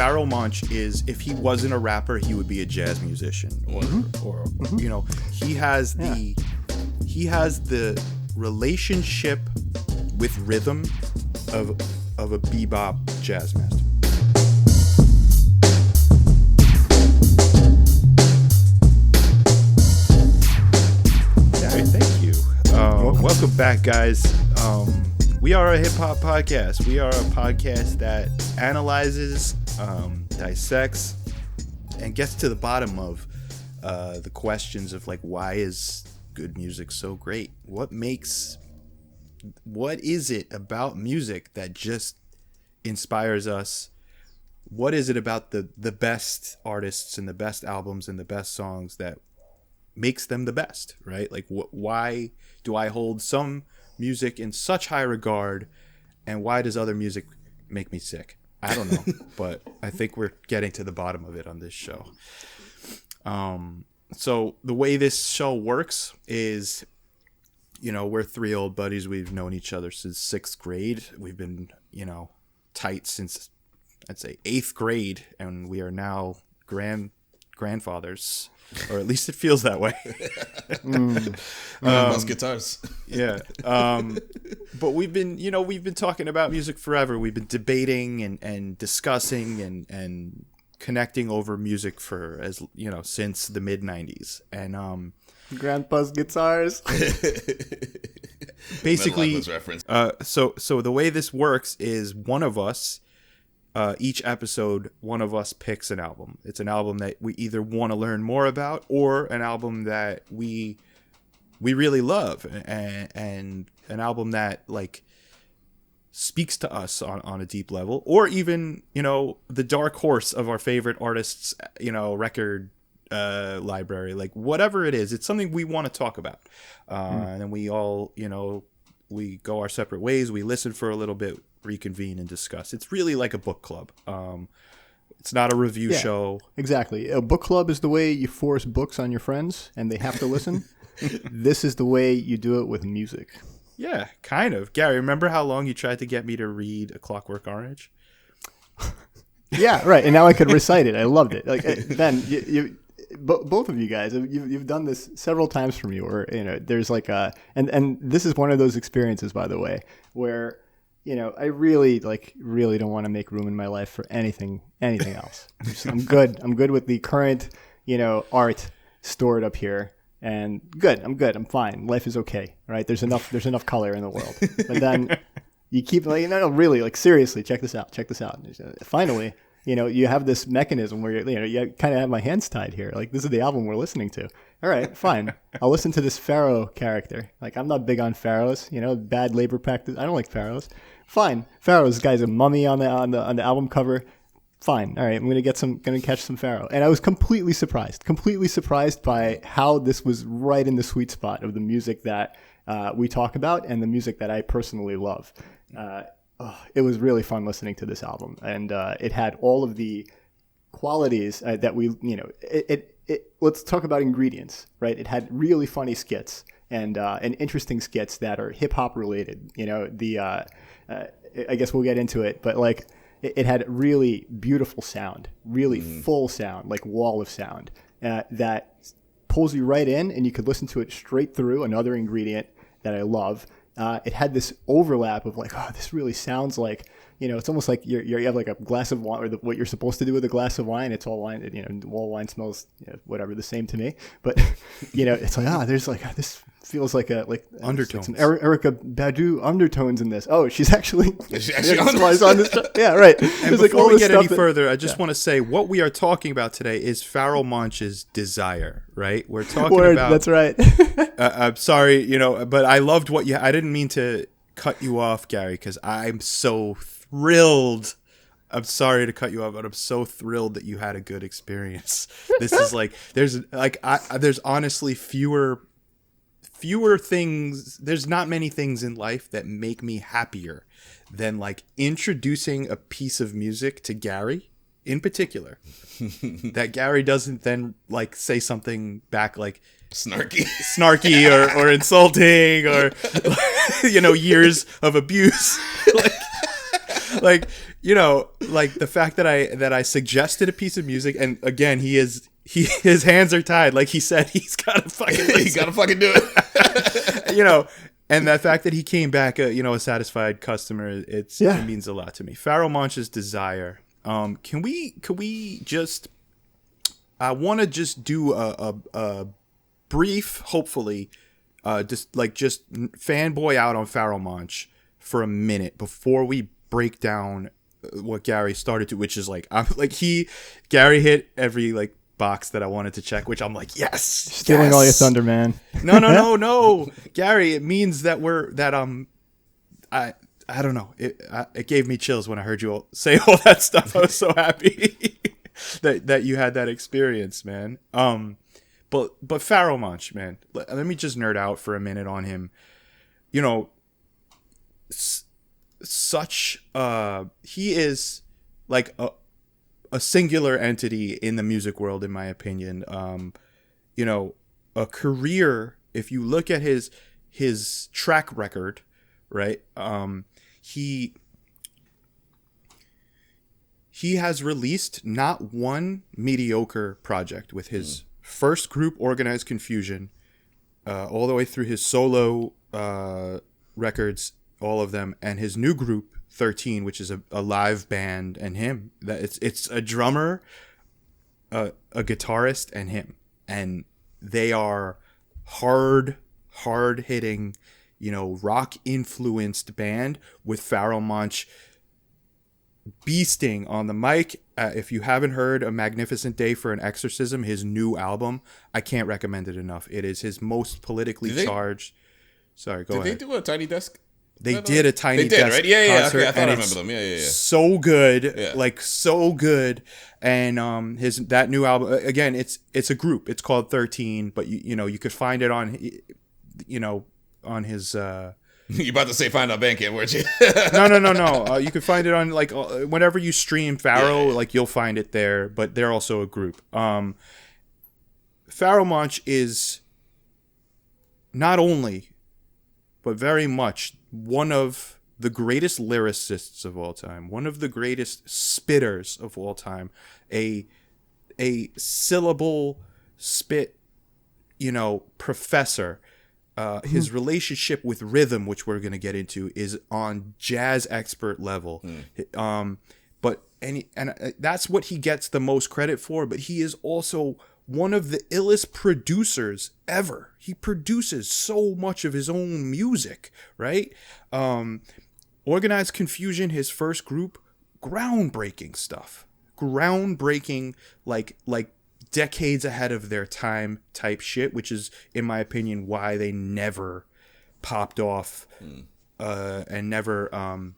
Pharoahe Monch is, if he wasn't a rapper, he would be a jazz musician, or you know, he has the relationship with rhythm of a bebop jazz master. Gary, thank you. Welcome back, guys. We are a hip-hop podcast. We are a podcast that analyzes, dissects, and gets to the bottom of the questions of, like, why is good music so great? What is it about music that just inspires us? What is it about the best artists and the best albums and the best songs that makes them the best, right? Like, why do I hold some music in such high regard, and why does other music make me sick? I don't know, but I think we're getting to the bottom of it on this show. So the way this show works is, you know, we're three old buddies. We've known each other since 6th grade. We've been, you know, tight since, I'd say, 8th grade, and we are now grandfathers. Or at least it feels that way. Most guitars. Yeah. But we've been talking about music forever. We've been debating and discussing and connecting over music for, as you know, since the mid 90s. And Grandpa's guitars. Basically, so the way this works is one of us, each episode, one of us picks an album. It's an album that we either want to learn more about, or an album that we really love, and an album that, like, speaks to us on a deep level, or even, you know, the dark horse of our favorite artists, you know, record library, like, whatever it is, it's something we want to talk about. And then we all, you know, we go our separate ways. We listen for a little bit, reconvene, and discuss. It's really like a book club. It's not a review show. Exactly. A book club is the way you force books on your friends and they have to listen. This is the way you do it with music. Yeah, kind of. Gary, remember how long you tried to get me to read A Clockwork Orange? Yeah, right. And now I could recite it. I loved it. Like, Ben, both of you guys, you've done this several times for me, where, you know, there's like and this is one of those experiences, by the way, where, you know, I really don't want to make room in my life for anything else. I'm good with the current, you know, art stored up here, and I'm fine. Life is okay, right? There's enough color in the world. But then you keep, like, no, really, like, seriously, check this out. Finally, you know, you have this mechanism where you kind of have my hands tied here. Like, this is the album we're listening to. All right, fine. I'll listen to this Pharaoh character. Like, I'm not big on pharaohs, you know, bad labor practice. I don't like pharaohs. Fine. Pharaoh's guy's a mummy on the album cover. Fine. All right, I'm gonna catch some Pharoahe. And I was completely surprised by how this was right in the sweet spot of the music that we talk about and the music that I personally love. It was really fun listening to this album, and it had all of the qualities that we, you know, let's talk about ingredients, right? It had really funny skits and interesting skits that are hip hop related. You know, I guess we'll get into it, but, like, it had really beautiful sound, really full sound, like wall of sound that pulls you right in, and you could listen to it straight through. Another ingredient that I love. It had this overlap of, like, oh, this really sounds like, you know, it's almost like you have like a glass of wine, or what you're supposed to do with a glass of wine. It's all wine, you know, all wine smells, you know, whatever, the same to me. But, you know, it's like, there's like, this feels like undertones. Some Erykah Badu undertones in this. Oh, she's actually on this. Yeah, right. And before we get any further, I just want to say what we are talking about today is Pharoahe Monch's Desire, right? We're talking about. That's right. I'm sorry, you know, but I loved what I didn't mean to cut you off, Gary, because I'm so thrilled. I'm sorry to cut you off, but I'm so thrilled that you had a good experience. This is like, there's honestly fewer things. There's not many things in life that make me happier than, like, introducing a piece of music to Gary in particular that Gary doesn't then, like, say something back, like, snarky or insulting, or, you know, years of abuse. like you know, like the fact that I suggested a piece of music, and again, his hands are tied. Like he said, he's got to fucking listen. You gotta fucking do it. You know, and that fact that he came back, a satisfied customer, it means a lot to me. Pharoahe Monch's Desire. Can we just? I want to just do a brief, hopefully, just fanboy out on Pharoahe Monch for a minute before we break down what Gary started to, which is Gary hit every box that I wanted to check, which I'm like, yes, stealing all your thunder, man. No, Gary. It means that I don't know. It gave me chills when I heard you all say all that stuff. I was so happy that you had that experience, man. But Pharoahe Monch, man. Let me just nerd out for a minute on him. You know, he is like a singular entity in the music world, in my opinion. You know, a career. If you look at his track record, right? He has released not one mediocre project with his first group, Organized Confusion, all the way through his solo records, all of them, and his new group, 13, which is a live band, and him. That it's a drummer, a guitarist, and him, and they are hard hitting, rock influenced band with Pharoahe Monch beasting on the mic. If you haven't heard A Magnificent Day for an Exorcism, his new album, I can't recommend it enough. It is his most politically charged. Sorry, go ahead. Did they do a Tiny Desk? They did a Tiny Desk right? Yeah, concert. okay, I thought I remember them. Yeah. So good, so good. And that new album, again, it's a group. It's called 13, but you could find it on, on his. You about to say find on Bandcamp, weren't you? No. You can find it on whenever you stream Pharoahe, you'll find it there. But they're also a group. Pharoahe Monch is not only, but very much one of the greatest lyricists of all time, one of the greatest spitters of all time, a syllable spit, professor. His relationship with rhythm, which we're going to get into, is on jazz expert level. But that's what he gets the most credit for. But he is also one of the illest producers ever. He produces so much of his own music, right? Organized Confusion, his first group, groundbreaking stuff. Groundbreaking, like decades ahead of their time type shit, which is, in my opinion, why they never popped off and never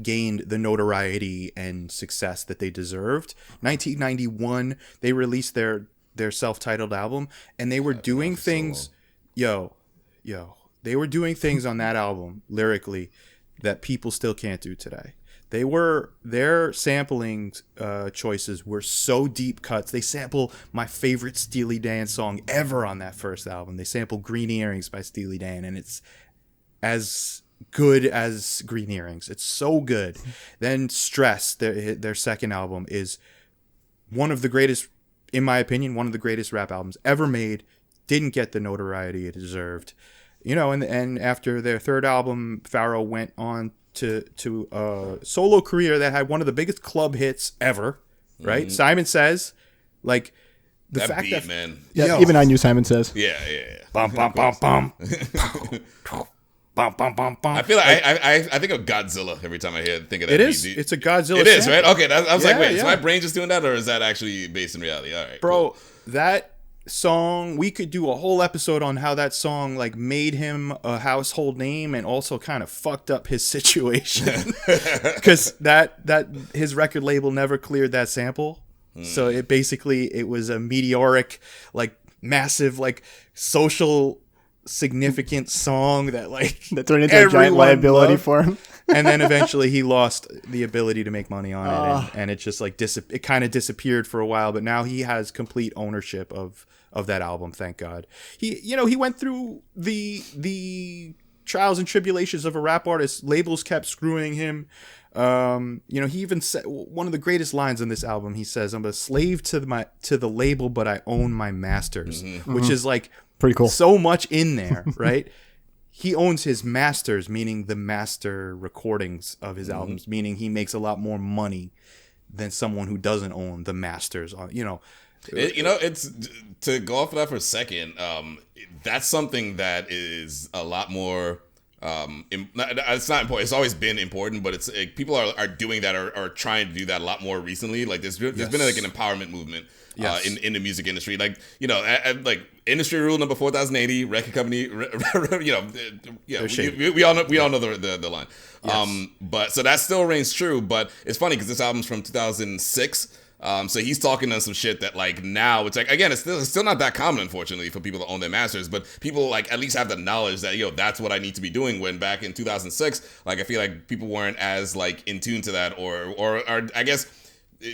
gained the notoriety and success that they deserved. 1991, they released their self-titled album, and they were doing things, they were doing things on that album lyrically that people still can't do today. Their sampling choices were so deep cuts. They sample my favorite Steely Dan song ever on that first album. They sample Green Earrings by Steely Dan, and it's as good as Green Earrings. It's so good. Then Stress, their second album, is one of the greatest, in my opinion, one of the greatest rap albums ever made. Didn't get the notoriety it deserved. And after their third album, Pharoahe went on to a solo career that had one of the biggest club hits ever, right? Mm-hmm. Simon Says, the that fact beat, that man. Yeah, even I knew Simon Says. Yeah. Bum bum bum bum. Bum, bum, bum, bum. I feel like I think of Godzilla every time I think of that. It is. It's a Godzilla. It is, right? Okay, I was wait, is my brain just doing that, or is that actually based in reality? All right, bro. Cool. That song, we could do a whole episode on how that song made him a household name and also kind of fucked up his situation because that his record label never cleared that sample. So it was a meteoric, massive, social significant song that turned into a giant liability loved. For him. And then eventually he lost the ability to make money on it, and it just it kind of disappeared for a while. But now he has complete ownership of that album. Thank God. He went through the trials and tribulations of a rap artist. Labels kept screwing him. You know, he even said one of the greatest lines on this album. He says, "I'm a slave to the label, but I own my masters," which is like pretty cool. So much in there, right? He owns his masters, meaning the master recordings of his albums, meaning he makes a lot more money than someone who doesn't own the masters. You know, it's to go off of that for a second. That's something that is a lot more. It's not important. It's always been important, but it's people are doing that or trying to do that a lot more recently. Like there's been like an empowerment movement. In the music industry, like, you know, like industry rule number 4080, record company, you know, we all know the line. Yes. But so that still reigns true. But it's funny because this album's from 2006. So he's talking on some shit that like now it's like, again, it's still not that common, unfortunately, for people to own their masters, but people like at least have the knowledge that, that's what I need to be doing. When back in 2006, like I feel like people weren't as like in tune to that or I guess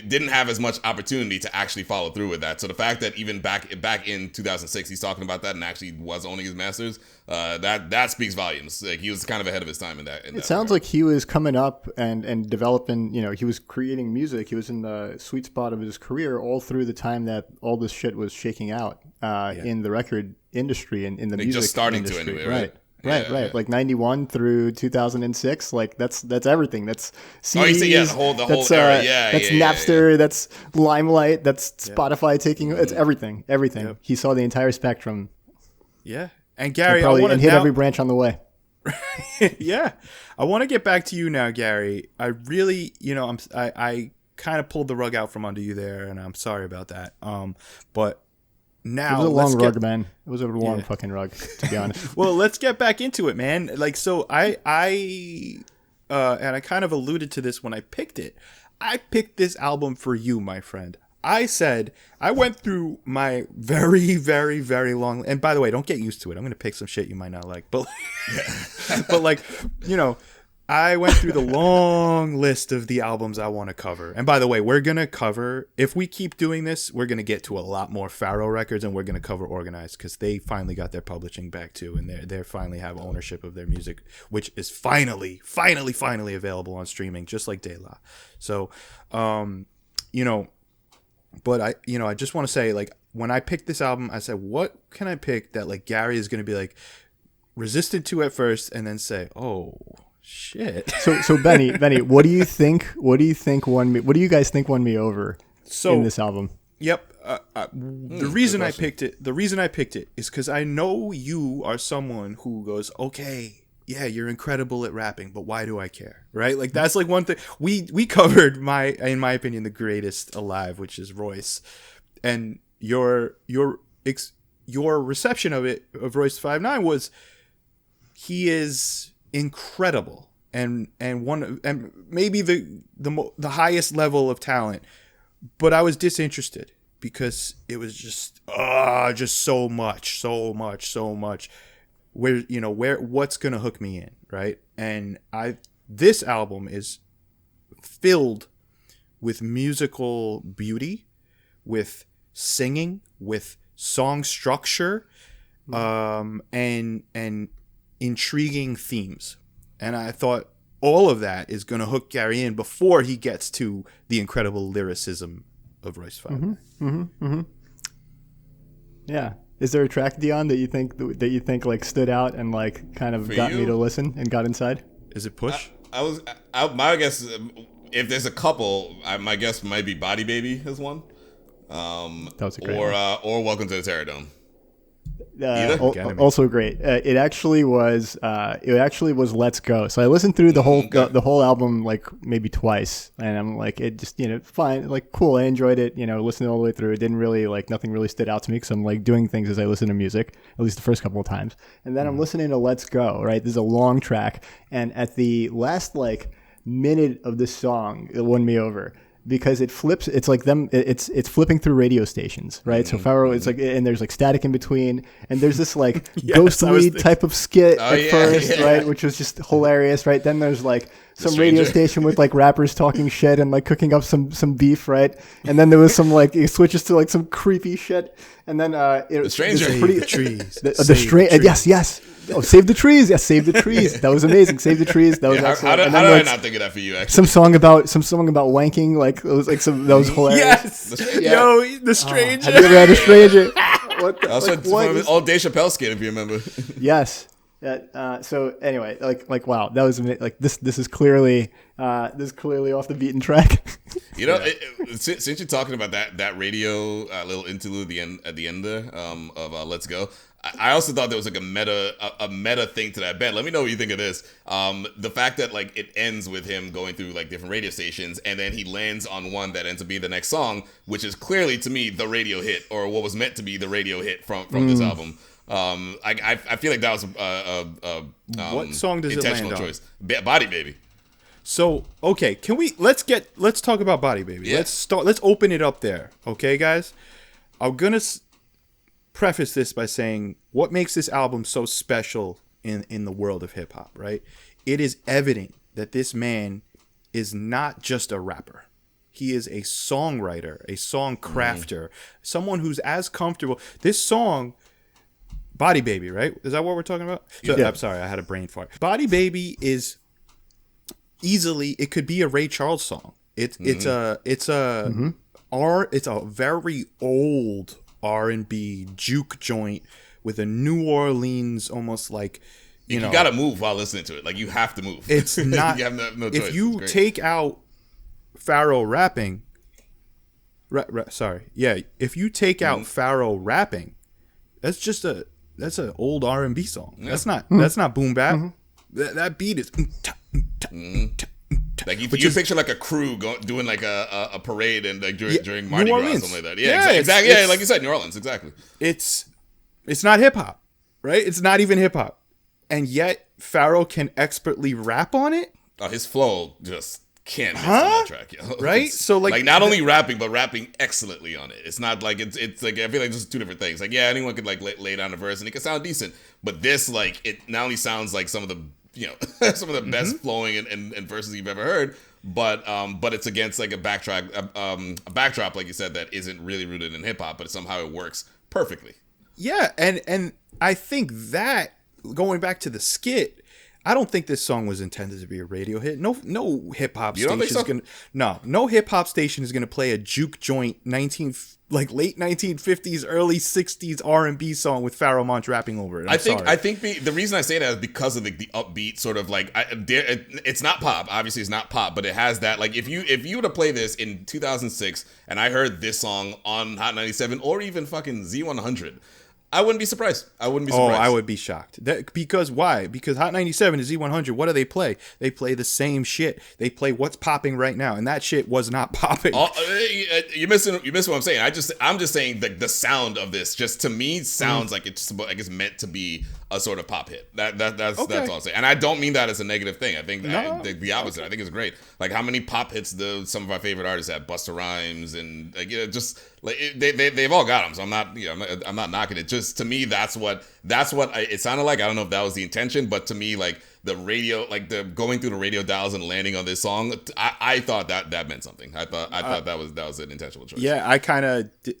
didn't have as much opportunity to actually follow through with that. So the fact that even back in 2006 he's talking about that and actually was owning his masters, that speaks volumes. Like he was kind of ahead of his time in that. It sounds like he was coming up and developing. You know, he was creating music. He was in the sweet spot of his career all through the time that all this shit was shaking out in the record industry and in the music just starting industry. To anyway, right? Right. Like 91 through 2006. Like that's everything. That's CDs. The whole era. That's Napster. That's Limelight. That's Spotify taking. It's everything. Yep. He saw the entire spectrum. Yeah. And Gary, and hit every branch on the way. Yeah. I want to get back to you now, Gary. I really, I kind of pulled the rug out from under you there, and I'm sorry about that. But now it was a long rug, man. It was a long fucking rug, to be honest. Well, let's get back into it, man. Like, so I kind of alluded to this when I picked it. I picked this album for you, my friend. I said I went through my very, very, very long. And by the way, don't get used to it. I'm going to pick some shit you might not like, but but like, I went through the long list of the albums I want to cover. And by the way, we're going to cover, if we keep doing this, we're going to get to a lot more Pharoahe records, and we're going to cover Organized because they finally got their publishing back too. And they finally have ownership of their music, which is finally available on streaming, just like De La. So, but I just want to say, like, when I picked this album, I said, what can I pick that like Gary is going to be like resistant to at first and then say, oh, shit. So Benny, what do you think? What do you guys think won me over in this album? Yep. The reason I picked it is because I know you are someone who goes, okay, yeah, you're incredible at rapping, but why do I care? Right? Like that's like one thing we covered in my opinion, the greatest alive, which is Royce, and your reception of Royce 5'9" was he is incredible and maybe the highest level of talent, but I was disinterested because it was just so much where what's gonna hook me in, right? And this album is filled with musical beauty, with singing, with song structure, and intriguing themes. And I thought all of that is going to hook Gary in before he gets to the incredible lyricism of Royce 5'9". Yeah. Is there a track, Dion, that you think like stood out and like kind of got me to listen and got inside? Is it Push? My guess, if there's a couple, my guess might be Body Baby as one. That was a great one. Or Welcome to the Terror Dome. Also great. It actually was Let's Go. So I listened through the whole album like maybe twice, and I'm like, it just fine, like cool. I enjoyed it. Listening all the way through. It didn't really like nothing really stood out to me because I'm like doing things as I listen to music, at least the first couple of times, and then I'm listening to Let's Go. Right, this is a long track, and at the last like minute of this song, it won me over. Because it flips, it's like it's flipping through radio stations, right? So Pharoahe, it's like, and there's like static in between, and there's this like ghostly type of skit at first, right? Which was just hilarious, right? Then there's like some radio station with like rappers talking shit and like cooking up some beef, right? And then there was some like, it switches to like some creepy shit, and then the stranger, the trees, the stranger, yes. Oh, Save the Trees. Yes, Save the Trees. That was amazing. Save the Trees. That was excellent. How did I not think of that for you? Actually, some song about wanking. Like it was like that was hilarious. Yes. Yo, the stranger. Have you ever had a stranger? What the? Also, old Dave Chappelle skit, if you remember. Yes. So anyway, like wow, that was like this is clearly off the beaten track. You know, since you're talking about that radio little interlude at the end there of Let's Go, I also thought there was like a meta thing to that. Ben, let me know what you think of this. The fact that like it ends with him going through like different radio stations, and then he lands on one that ends up being the next song, which is clearly to me the radio hit, or what was meant to be the radio hit from this album. I feel like that was what song does it land on? Choice. Body Baby. So okay, let's talk about Body Baby. Yeah. Let's open it up there. Okay, guys, I'm gonna preface this by saying what makes this album so special in the world of hip hop. Right, it is evident that this man is not just a rapper. He is a songwriter, a song crafter, someone who's as comfortable. This song, Body Baby, right? Is that what we're talking about? So, yeah. I'm sorry, I had a brain fart. Body Baby is easily, it could be a Ray Charles song. It's a very old R&B juke joint with a New Orleans almost like you know. You gotta move while listening to it. Like you have to move. It's not. You have no choice. If you take out Pharoahe rapping, if you take out Pharoahe rapping, that's an old R&B song. Yeah. That's not boom bap. That beat is. Like you picture like a crew doing like a parade and like during Mardi Gras or something like that. Yeah, exactly. Yeah, like you said, New Orleans, exactly. It's not hip hop, right? It's not even hip hop, and yet Pharoahe can expertly rap on it. Oh, his flow just can't miss on that track, yo. Right? So like not only rapping, but rapping excellently on it. It's not like it's like I feel like just two different things. Like anyone could like lay down a verse and it can sound decent, but this like it not only sounds like some of the some of the best flowing and verses you've ever heard, but it's against like a backdrop like you said that isn't really rooted in hip hop, but somehow it works perfectly. Yeah, and I think that going back to the skit, I don't think this song was intended to be a radio hit. No hip hop station is gonna no hip hop station is gonna play a juke joint late 1950s, early 60s R&B song with Pharoahe Monch rapping over it. I think the reason I say that is because of the upbeat sort of like it's not pop. Obviously, it's not pop, but it has that like if you were to play this in 2006 and I heard this song on Hot 97 or even fucking Z100. I wouldn't be surprised. Oh, I would be shocked. Because why? Because Hot 97 and Z100, what do they play? They play the same shit. They play what's popping right now, and that shit was not popping. You miss what I'm saying. I'm just saying the sound of this just to me sounds like it's meant to be a sort of pop hit. That's all I'm saying. And I don't mean that as a negative thing. I think the opposite. I think it's great. Like how many pop hits some of our favorite artists have? Busta Rhymes and just like they've all got them. So I'm not knocking it. Just to me, that's what it sounded like. I don't know if that was the intention, but to me, like the radio, like the going through the radio dials and landing on this song, I thought that meant something. I thought that was an intentional choice. Yeah,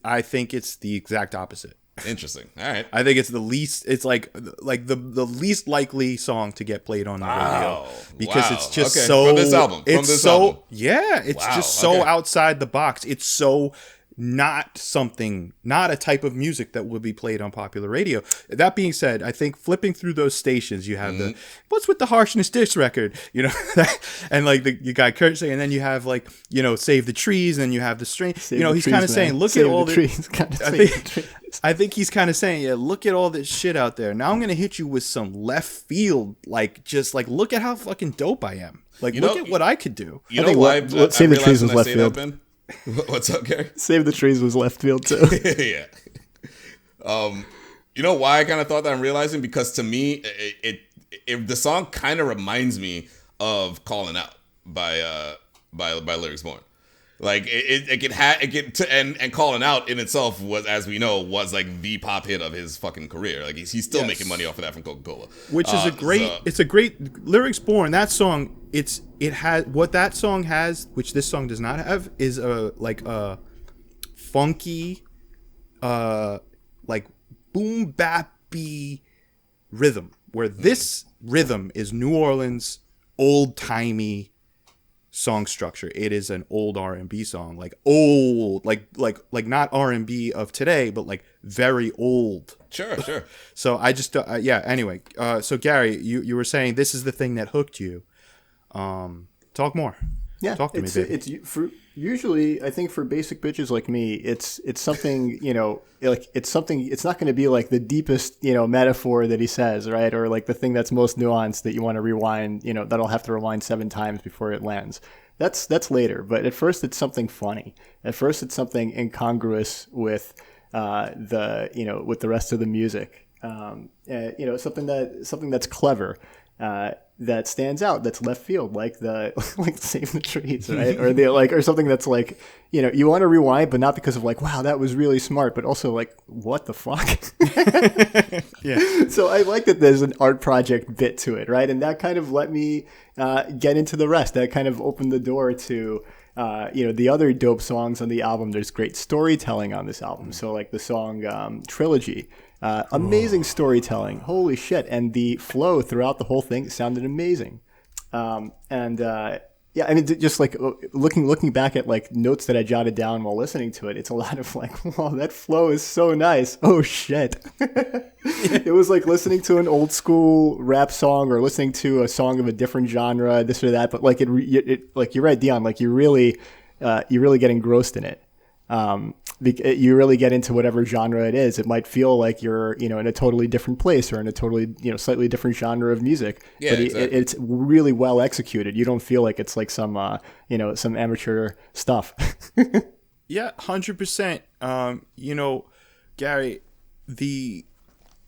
I think it's the exact opposite. Interesting. All right. I think it's the least. It's like the least likely song to get played on the radio because it's just so. From this album. Yeah, it's just so outside the box. It's so not a type of music that would be played on popular radio. That being said, I think flipping through those stations, you have the what's with the harshness disc record, and like you got Kurt saying, and then you have like Save the Trees, and you have the string. He's kind of saying, look at all the trees. I think he's kind of saying, yeah, look at all this shit out there. Now I'm gonna hit you with some left field, like just like look at how fucking dope I am. Like look at what I could do. You know why? Save the Trees was left field. What's up, Gary? Save the Trees was left field too. Yeah. You know why I kind of thought that I'm realizing? Because to me, the song kind of reminds me of "Calling Out" by Lyrics Born. Like and "Calling Out" in itself was, as we know, was like the pop hit of his fucking career. Like he's still making money off of that from Coca-Cola, which is it's a great Lyrics Born. That song, it has what that song has, which this song does not have, is a funky, like boom bappy rhythm. where this rhythm is New Orleans old timey song structure. It is an old R&B song, like old, like not R&B of today, but like very old. Sure. So I just anyway, so Gary, you were saying this is the thing that hooked you. Talk more. Yeah, talk to me, baby. It's for usually, I think for basic bitches like me, it's something, like it's something. It's not going to be like the deepest metaphor that he says, right, or like the thing that's most nuanced that you want to rewind. That I'll have to rewind 7 times before it lands. That's later. But at first, it's something funny. At first, it's something incongruous with with the rest of the music. Something that's clever. That stands out, that's left field, like Save the Trees, right? or something that's like, you want to rewind, but not because of like, wow, that was really smart, but also like, what the fuck? Yeah. So I like that there's an art project bit to it, right? And that kind of let me get into the rest. That kind of opened the door to the other dope songs on the album. There's great storytelling on this album. So like the song Trilogy. Amazing storytelling. Holy shit. And the flow throughout the whole thing sounded amazing. Just like looking back at like notes that I jotted down while listening to it, it's a lot of like, wow, that flow is so nice. Oh shit. It was like listening to an old school rap song or listening to a song of a different genre, this or that. But like it like you're right, Dion, like you really get engrossed in it. You really get into whatever genre it is. It might feel like you're, in a totally different place or in a totally, slightly different genre of music. Yeah, but exactly. It's really well executed. You don't feel like it's like some amateur stuff. Yeah, 100%. Gary,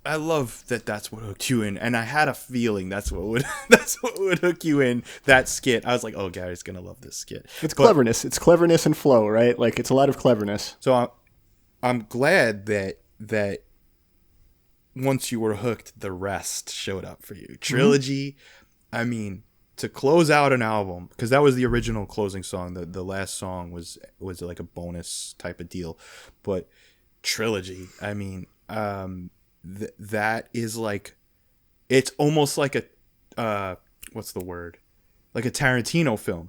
I love that that's what hooked you in, and I had a feeling that's what would hook you in that skit. I was like, oh, Gary's gonna love this skit. Cleverness. It's cleverness and flow, right? Like it's a lot of cleverness. So I'm glad that once you were hooked, the rest showed up for you. Trilogy, I mean, to close out an album, because that was the original closing song. The last song was like a bonus type of deal, but Trilogy, I mean, that is like, it's almost like a what's the word, like a Tarantino film.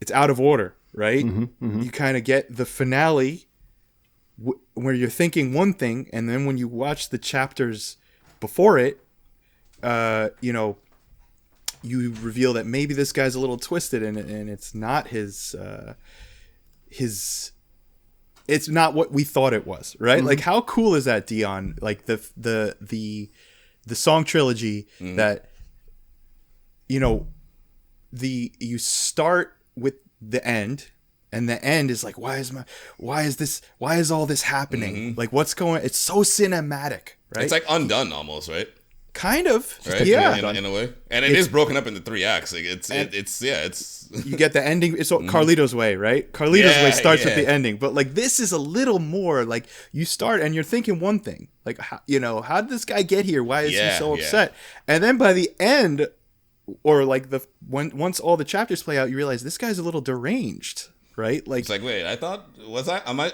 It's out of order, right? You kind of get the finale where you're thinking one thing, and then when you watch the chapters before it, you reveal that maybe this guy's a little twisted, and it's not his it's not what we thought it was, right? Like, how cool is that, Dion? Like the song Trilogy that, you start with the end, and the end is like, why is all this happening? Like, what's going? It's so cinematic, right? It's like Undone almost, right? Kind of, Right? yeah. In a way, and it is broken up into 3 acts. Like it's You get the ending. It's Carlito's Way, right? Carlito's Way starts with the ending, but like this is a little more like you start and you're thinking one thing, like how did this guy get here? Why is he so upset? And then by the end, or like once all the chapters play out, you realize this guy's a little deranged, right? Like it's like, wait, I thought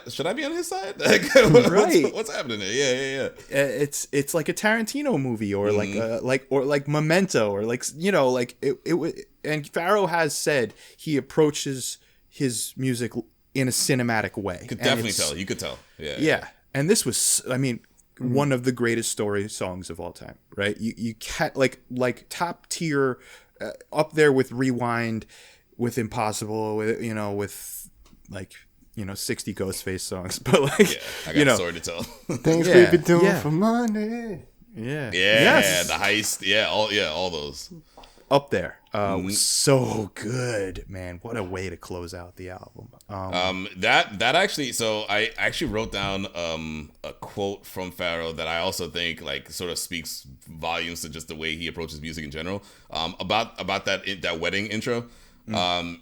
should I be on his side? Right? What's happening there? Yeah. It's like a Tarantino movie, or like Memento, or like it. And Pharoahe has said he approaches his music in a cinematic way. You could definitely tell. You could tell. Yeah. Yeah. And this was, I mean, one of the greatest story songs of all time, right? You can't like top tier, up there with Rewind, with Impossible, with like 60 Ghostface songs, but like I got a story to tell. Things we've been doing for money. Yeah. Yeah. The heist. All those. Up there. Was so good, man. What a way to close out the album. That actually, so I actually wrote down a quote from Pharoahe that I also think like sort of speaks volumes to just the way he approaches music in general. About that wedding intro.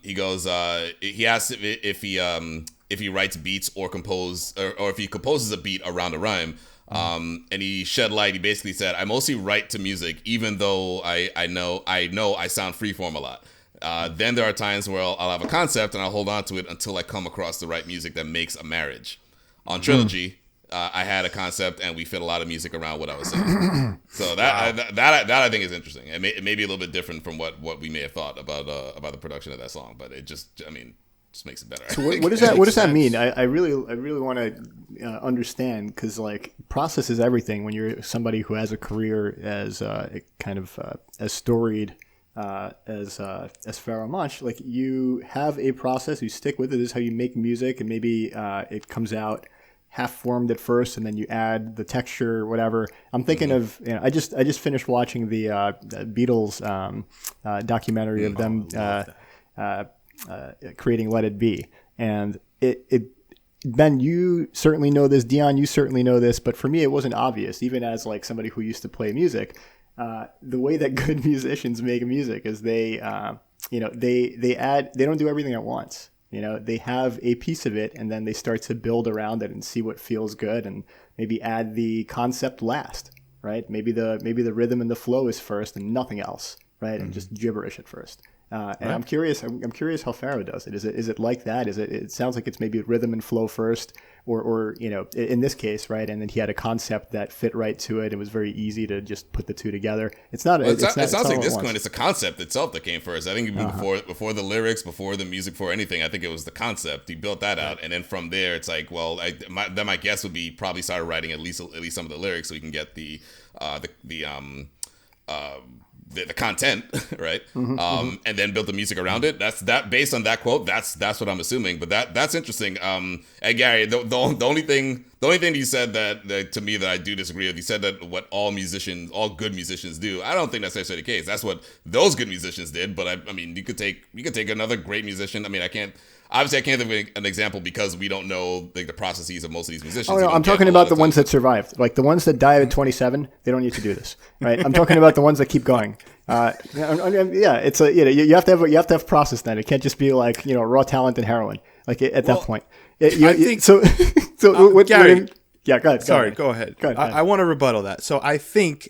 He goes, he asks if he writes beats or if he composes a beat around a rhyme. And he shed light. He basically said, I mostly write to music, even though I know I sound freeform a lot. Then there are times where I'll have a concept and I'll hold on to it until I come across the right music that makes a marriage. On Trilogy, I had a concept and we fit a lot of music around what I was saying. So that I think is interesting. It may be a little bit different from what we may have thought about the production of that song, but it just makes it better. So what does that mean? I really want to understand, because like process is everything when you're somebody who has a career as as storied as Pharoahe Monch. Like, you have a process, you stick with it. This is how you make music, and maybe it comes out half formed at first, and then you add the texture, whatever. I'm thinking of, I just finished watching the Beatles documentary of them creating Let It Be, and it Ben, you certainly know this. Dion, you certainly know this. But for me, it wasn't obvious, even as like somebody who used to play music. The way that good musicians make music is they don't do everything at once. They have a piece of it, and then they start to build around it and see what feels good, and maybe add the concept last, right? Maybe the rhythm and the flow is first, and nothing else, right? And just gibberish at first. And right. I'm curious how Pharoahe does it. Is it like that? It sounds like it's maybe rhythm and flow first, or in this case, right? And then he had a concept that fit right to it. It was very easy to just put the two together. It sounds like this point, it's a concept itself that came first. I think even before the lyrics, before the music, before anything, I think it was the concept. He built that out, and then from there, it's like, well, my guess would be probably started writing at least some of the lyrics so we can get the content, right? And then build the music around it. That's based on that quote. That's what I'm assuming. But that's interesting. And Gary, the only thing you said that to me that I do disagree with, you said that what all good musicians do. I don't think that's necessarily the case. That's what those good musicians did. But I mean, you could take another great musician. I mean, I can't think of an example because we don't know the processes of most of these musicians. Oh, no, I'm talking about the ones that survived. Like the ones that died at 27, they don't need to do this, right? I'm talking about the ones that keep going. It's you have to have process then. It can't just be like, raw talent and heroin. Like at that point. Gary. Go ahead. I want to rebuttal that. So I think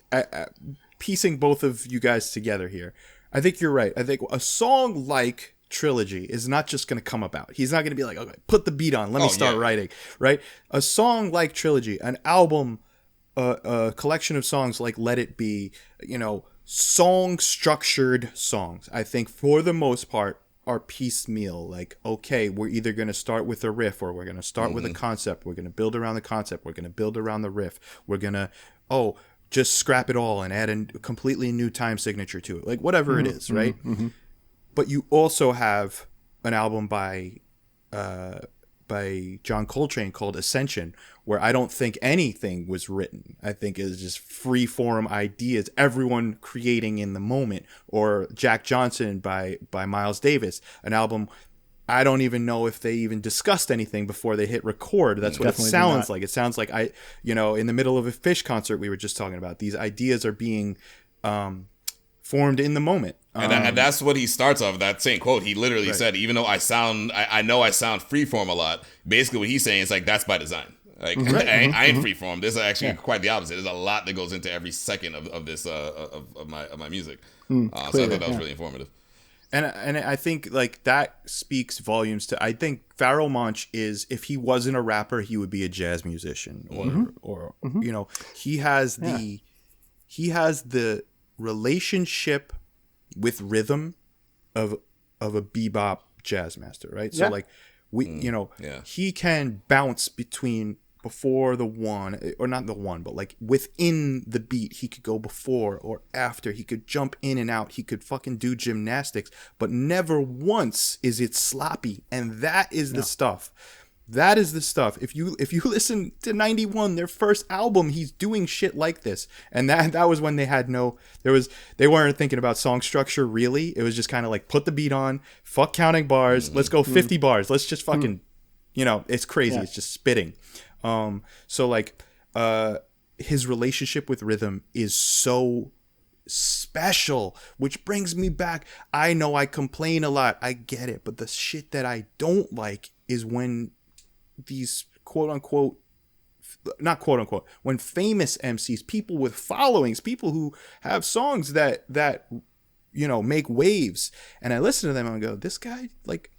piecing both of you guys together here, I think you're right. I think a song like Trilogy is not just going to come about. He's not going to be like, okay, put the beat on, let me start writing, right? A song like Trilogy, an album, a collection of songs like Let It Be, song structured songs, I think for the most part are piecemeal. Like, okay, we're either going to start with a riff, or we're going to start with a concept. We're going to build around the concept. We're going to build around the riff. We're going to, just scrap it all and add a completely new time signature to it. Like whatever it is, right? But you also have an album by John Coltrane called Ascension, where I don't think anything was written. I think it was just free form ideas, everyone creating in the moment. Or Jack Johnson by Miles Davis, an album I don't even know if they even discussed anything before they hit record. That's what it sounds like. It sounds like in the middle of a Fish concert we were just talking about, these ideas are being formed in the moment. And that's what he starts off that same quote. He literally said, even though I know I sound freeform a lot, basically what he's saying is like, that's by design. Like, I ain't freeform. This is actually quite the opposite. There's a lot that goes into every second of this of my music. So I thought that was really informative. And I think like that speaks volumes to, I think Pharoahe Monch is, if he wasn't a rapper, he would be a jazz musician, or he has the relationship with rhythm of a bebop jazz master, right? So like he can bounce between before the one, or not the one, but like within the beat, he could go before or after. He could jump in and out. He could fucking do gymnastics, but never once is it sloppy. And that is the stuff. That is the stuff. If you listen to 91, their first album, he's doing shit like this. And that was when they weren't thinking about song structure really. It was just kind of like, put the beat on, fuck counting bars, let's go 50 bars. Let's just fucking, it's crazy. It's just spitting. So like his relationship with rhythm is so special, which brings me back. I know I complain a lot, I get it, but the shit that I don't like is when these when famous MCs, people with followings, people who have songs that make waves, and I listen to them and I go, this guy, like,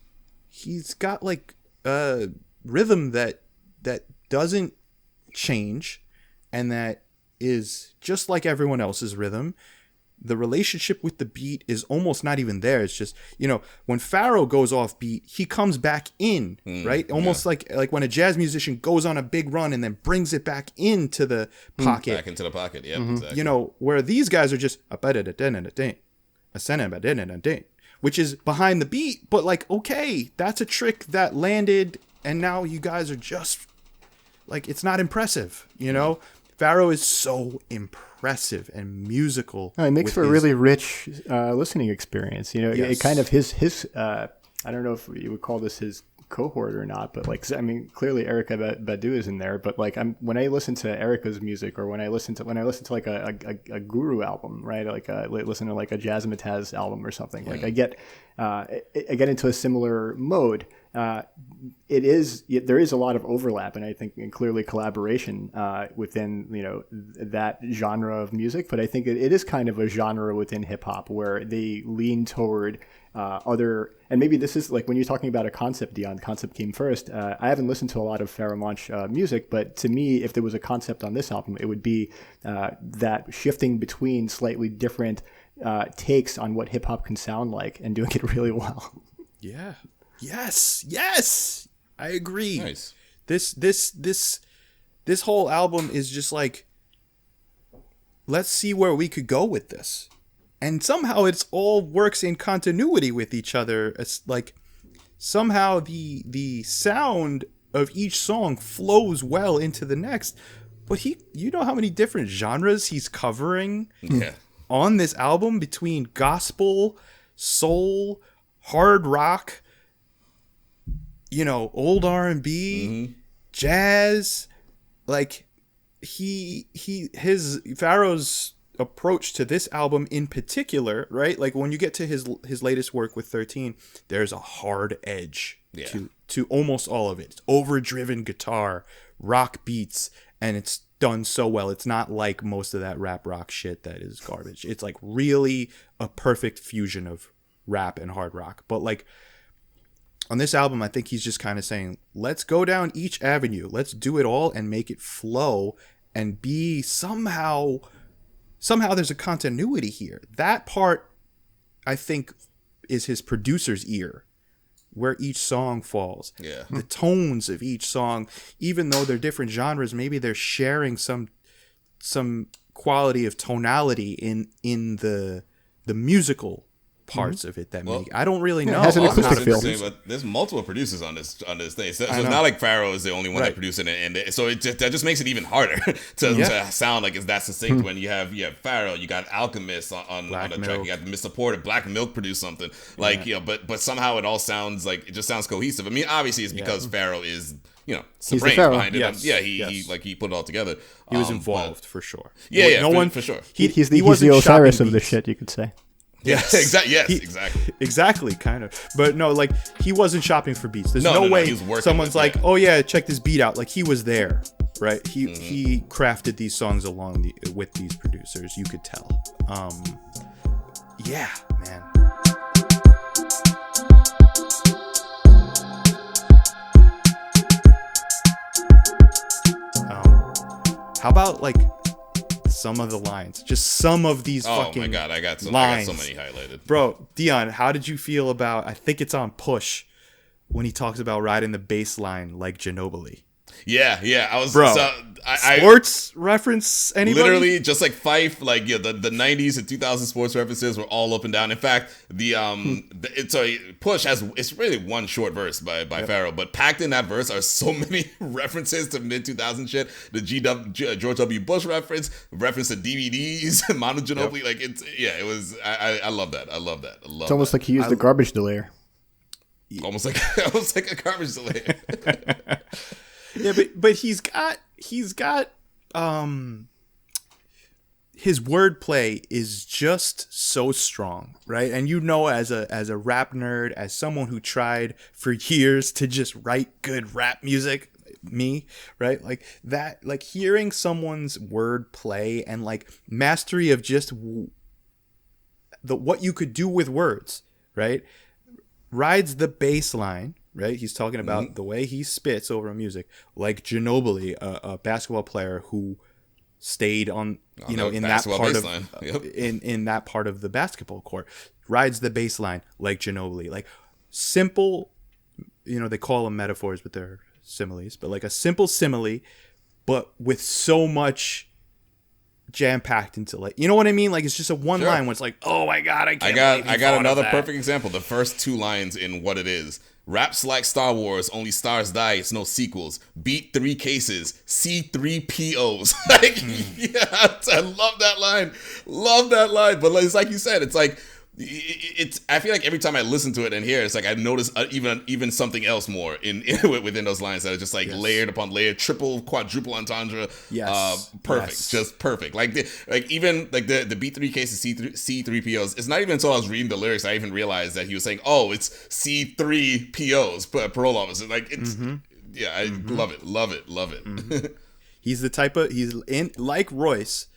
he's got like rhythm that doesn't, change, and that is just like everyone else's rhythm. The relationship with the beat is almost not even there. It's just, when Pharoahe goes off beat, he comes back in, right? Almost like when a jazz musician goes on a big run and then brings it back into the pocket. Back into the pocket, yeah, exactly. Where these guys are just which is behind the beat, but like, okay, that's a trick that landed, and now you guys are just like, it's not impressive, Pharoahe is so impressive and musical. It makes for a really rich listening experience. Yes. It kind of his I don't know if you would call this his cohort or not, but like, I mean, clearly Erykah Badu is in there, but like, when I listen to Erykah's music, or when I listen to like a Guru album, right? Like listen to like a Jazzmatazz album or something, like I get into a similar mode. There is a lot of overlap, and I think and clearly collaboration within that genre of music. But I think it is kind of a genre within hip hop where they lean toward other. And maybe this is like when you're talking about a concept, Dion. Concept came first. I haven't listened to a lot of Pharoahe Monch music, but to me, if there was a concept on this album, it would be that shifting between slightly different takes on what hip hop can sound like and doing it really well. Yeah. Yes, I agree. Nice. This whole album is just like, let's see where we could go with this, and somehow it's all works in continuity with each other. It's like somehow the sound of each song flows well into the next. But how many different genres he's covering on this album, between gospel, soul, hard rock, old R&B, jazz. Like Pharoahe's approach to this album in particular, right? Like when you get to his latest work with 13, there's a hard edge to almost all of it. It's overdriven guitar, rock beats, and it's done so well. It's not like most of that rap rock shit that is garbage. It's like really a perfect fusion of rap and hard rock. But like on this album, I think he's just kind of saying, let's go down each avenue. Let's do it all and make it flow and be somehow there's a continuity here. That part, I think, is his producer's ear, where each song falls. Yeah. The tones of each song, even though they're different genres, maybe they're sharing some quality of tonality in the musical parts of it that make. I don't really know. It has an acoustic feel. But there's multiple producers on this thing, so it's not like Pharoahe is the only one that produced it, and so that just makes it even harder to sound like it's that succinct when you have Pharoahe, you got Alchemist on the track, you got Mr. Porter, Black Milk produced something but somehow it all sounds like it just sounds cohesive. I mean, obviously it's because Pharoahe is some brains behind it. Yes. He put it all all together. He was involved for sure. For sure. He's the Osiris of the shit, you could say. Yes, exactly, kind of. But no, like he wasn't shopping for beats. There's no way someone's like, oh yeah, check this beat out. Like he was there, right? He crafted these songs with these producers. You could tell. Yeah, man. How about like some of the lines, just some of these fucking oh my god, I got so many highlighted. Bro, Dion, how did you feel about, I think it's on Push, when he talks about riding the bass line like Ginobili? Yeah, I was sports reference anybody? Literally just like Fife, like the 90s and 2000 sports references were all up and down. In fact, Push has, it's really one short verse by Pharoahe, but packed in that verse are so many references to mid 2000 shit. The George W. Bush reference to DVDs, Manu Ginobili, like it was. I love that. It's almost like he used the garbage delayer. Almost like a garbage delayer. Yeah, but he's got his wordplay is just so strong, right? And as a rap nerd, as someone who tried for years to just write good rap music, me, right? Like that, like hearing someone's wordplay and like mastery of just what you could do with words, right? Rides the bass line, right? He's talking about the way he spits over music, like Ginobili, a basketball player who stayed in that part of in that part of the basketball court, rides the baseline like Ginobili, like simple, they call them metaphors, but they're similes, but like a simple simile, but with so much jam-packed into, like, you know what I mean? Like, it's just a one line where it's like, oh my God, I got another perfect example. The first 2 lines in What It Is. Raps like Star Wars, only stars die, it's no sequels. Beat 3 cases, see 3 POs. Like, yeah, I love that line. Love that line. But it's like you said, it's like, I feel like every time I listen to it and hear it, it's like I notice even something else more within those lines that are just like layered upon layered, triple, quadruple entendre. Perfect, just perfect. Like even the beat 3 cases, C3 POs. It's not even until I was reading the lyrics I even realized that he was saying, oh, it's C3 POs, parole officers. Like it's I love it. He's the type of like Royce,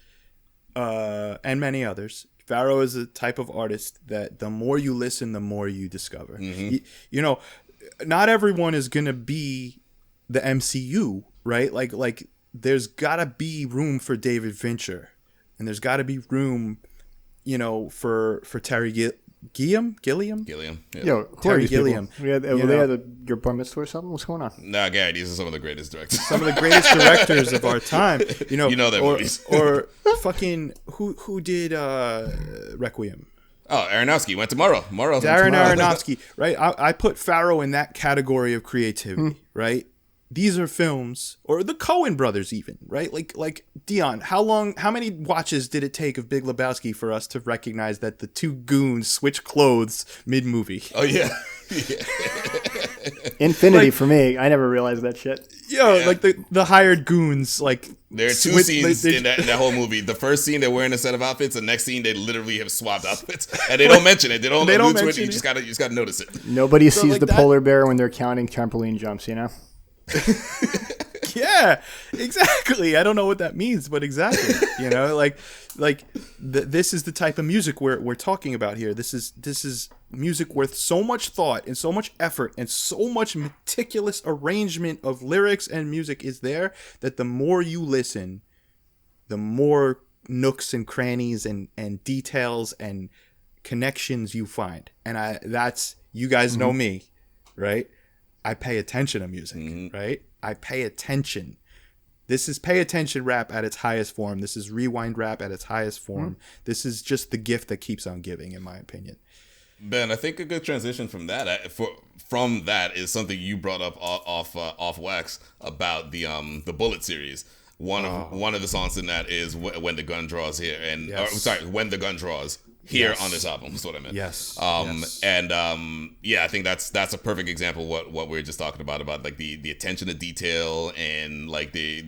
and many others. Pharoahe is a type of artist that the more you listen, the more you discover. Not everyone is going to be the MCU, right? Like there's got to be room for David Fincher, and there's got to be room, for Terry Gilliam. Yeah. Yo, Terry Gilliam. They had your bar mitzvah or something? What's going on? Nah, Gary, these are some of the greatest directors. Some of the greatest directors of our time. You know their movies. Or fucking who did Requiem? Oh, Aronofsky went tomorrow. Darren Aronofsky, right? I put Pharoahe in that category of creativity, right? These are films, or the Coen brothers even, right? Like Dion, how many watches did it take of Big Lebowski for us to recognize that the 2 goons switch clothes mid-movie? Oh, yeah. Infinity for me. I never realized that shit. Like the hired goons, like there are 2 scenes in that whole movie. The first scene they're wearing a set of outfits. The next scene they literally have swapped outfits, and they don't mention it. They don't allude to it. You just gotta notice it. Nobody sees the polar bear when they're counting trampoline jumps. Yeah, exactly. I don't know what that means, but exactly. This is the type of music we're talking about here. This is music with so much thought and so much effort and so much meticulous arrangement of lyrics and music is there that the more you listen, the more nooks and crannies and details and connections you find. And you guys know me, right? I pay attention to music, right? I pay attention. This is pay attention rap at its highest form. This is rewind rap at its highest form. This is just the gift that keeps on giving, in my opinion. Ben, I think a good transition from that is something you brought up off wax about the Bullet series. One of the songs in that is When the Gun Draws Here, When the Gun Draws Here on this album. Is what I meant. Yes. And I think that's a perfect example of what we were just talking about like the attention to detail and like the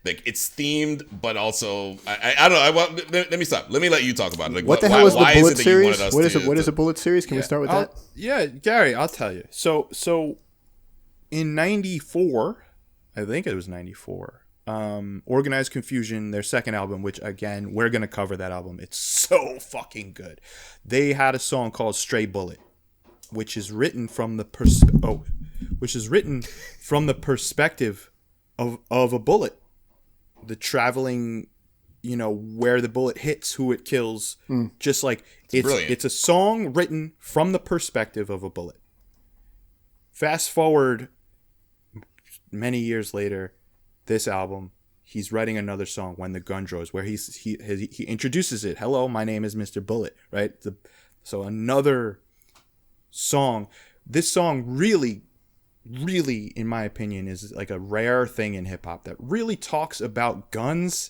like it's themed, but also I don't know. Let me stop. Let me let you talk about it. Like, what the hell is the Bullet series? What is a Bullet series? Can we start with that? Yeah, Gary, I'll tell you. So in '94, I think it was '94. Organized Confusion, their second album, which again we're gonna cover that album. It's so fucking good. They had a song called "Stray Bullet," which is written from the perspective of a bullet, the traveling, where the bullet hits, who it kills. Just like it's a song written from the perspective of a bullet. Fast forward many years later. This album, he's writing another song, When the Gun Draws, where he introduces it. Hello, my name is Mr. Bullet, right? So another song. This song really, really, in my opinion, is like a rare thing in hip hop that really talks about guns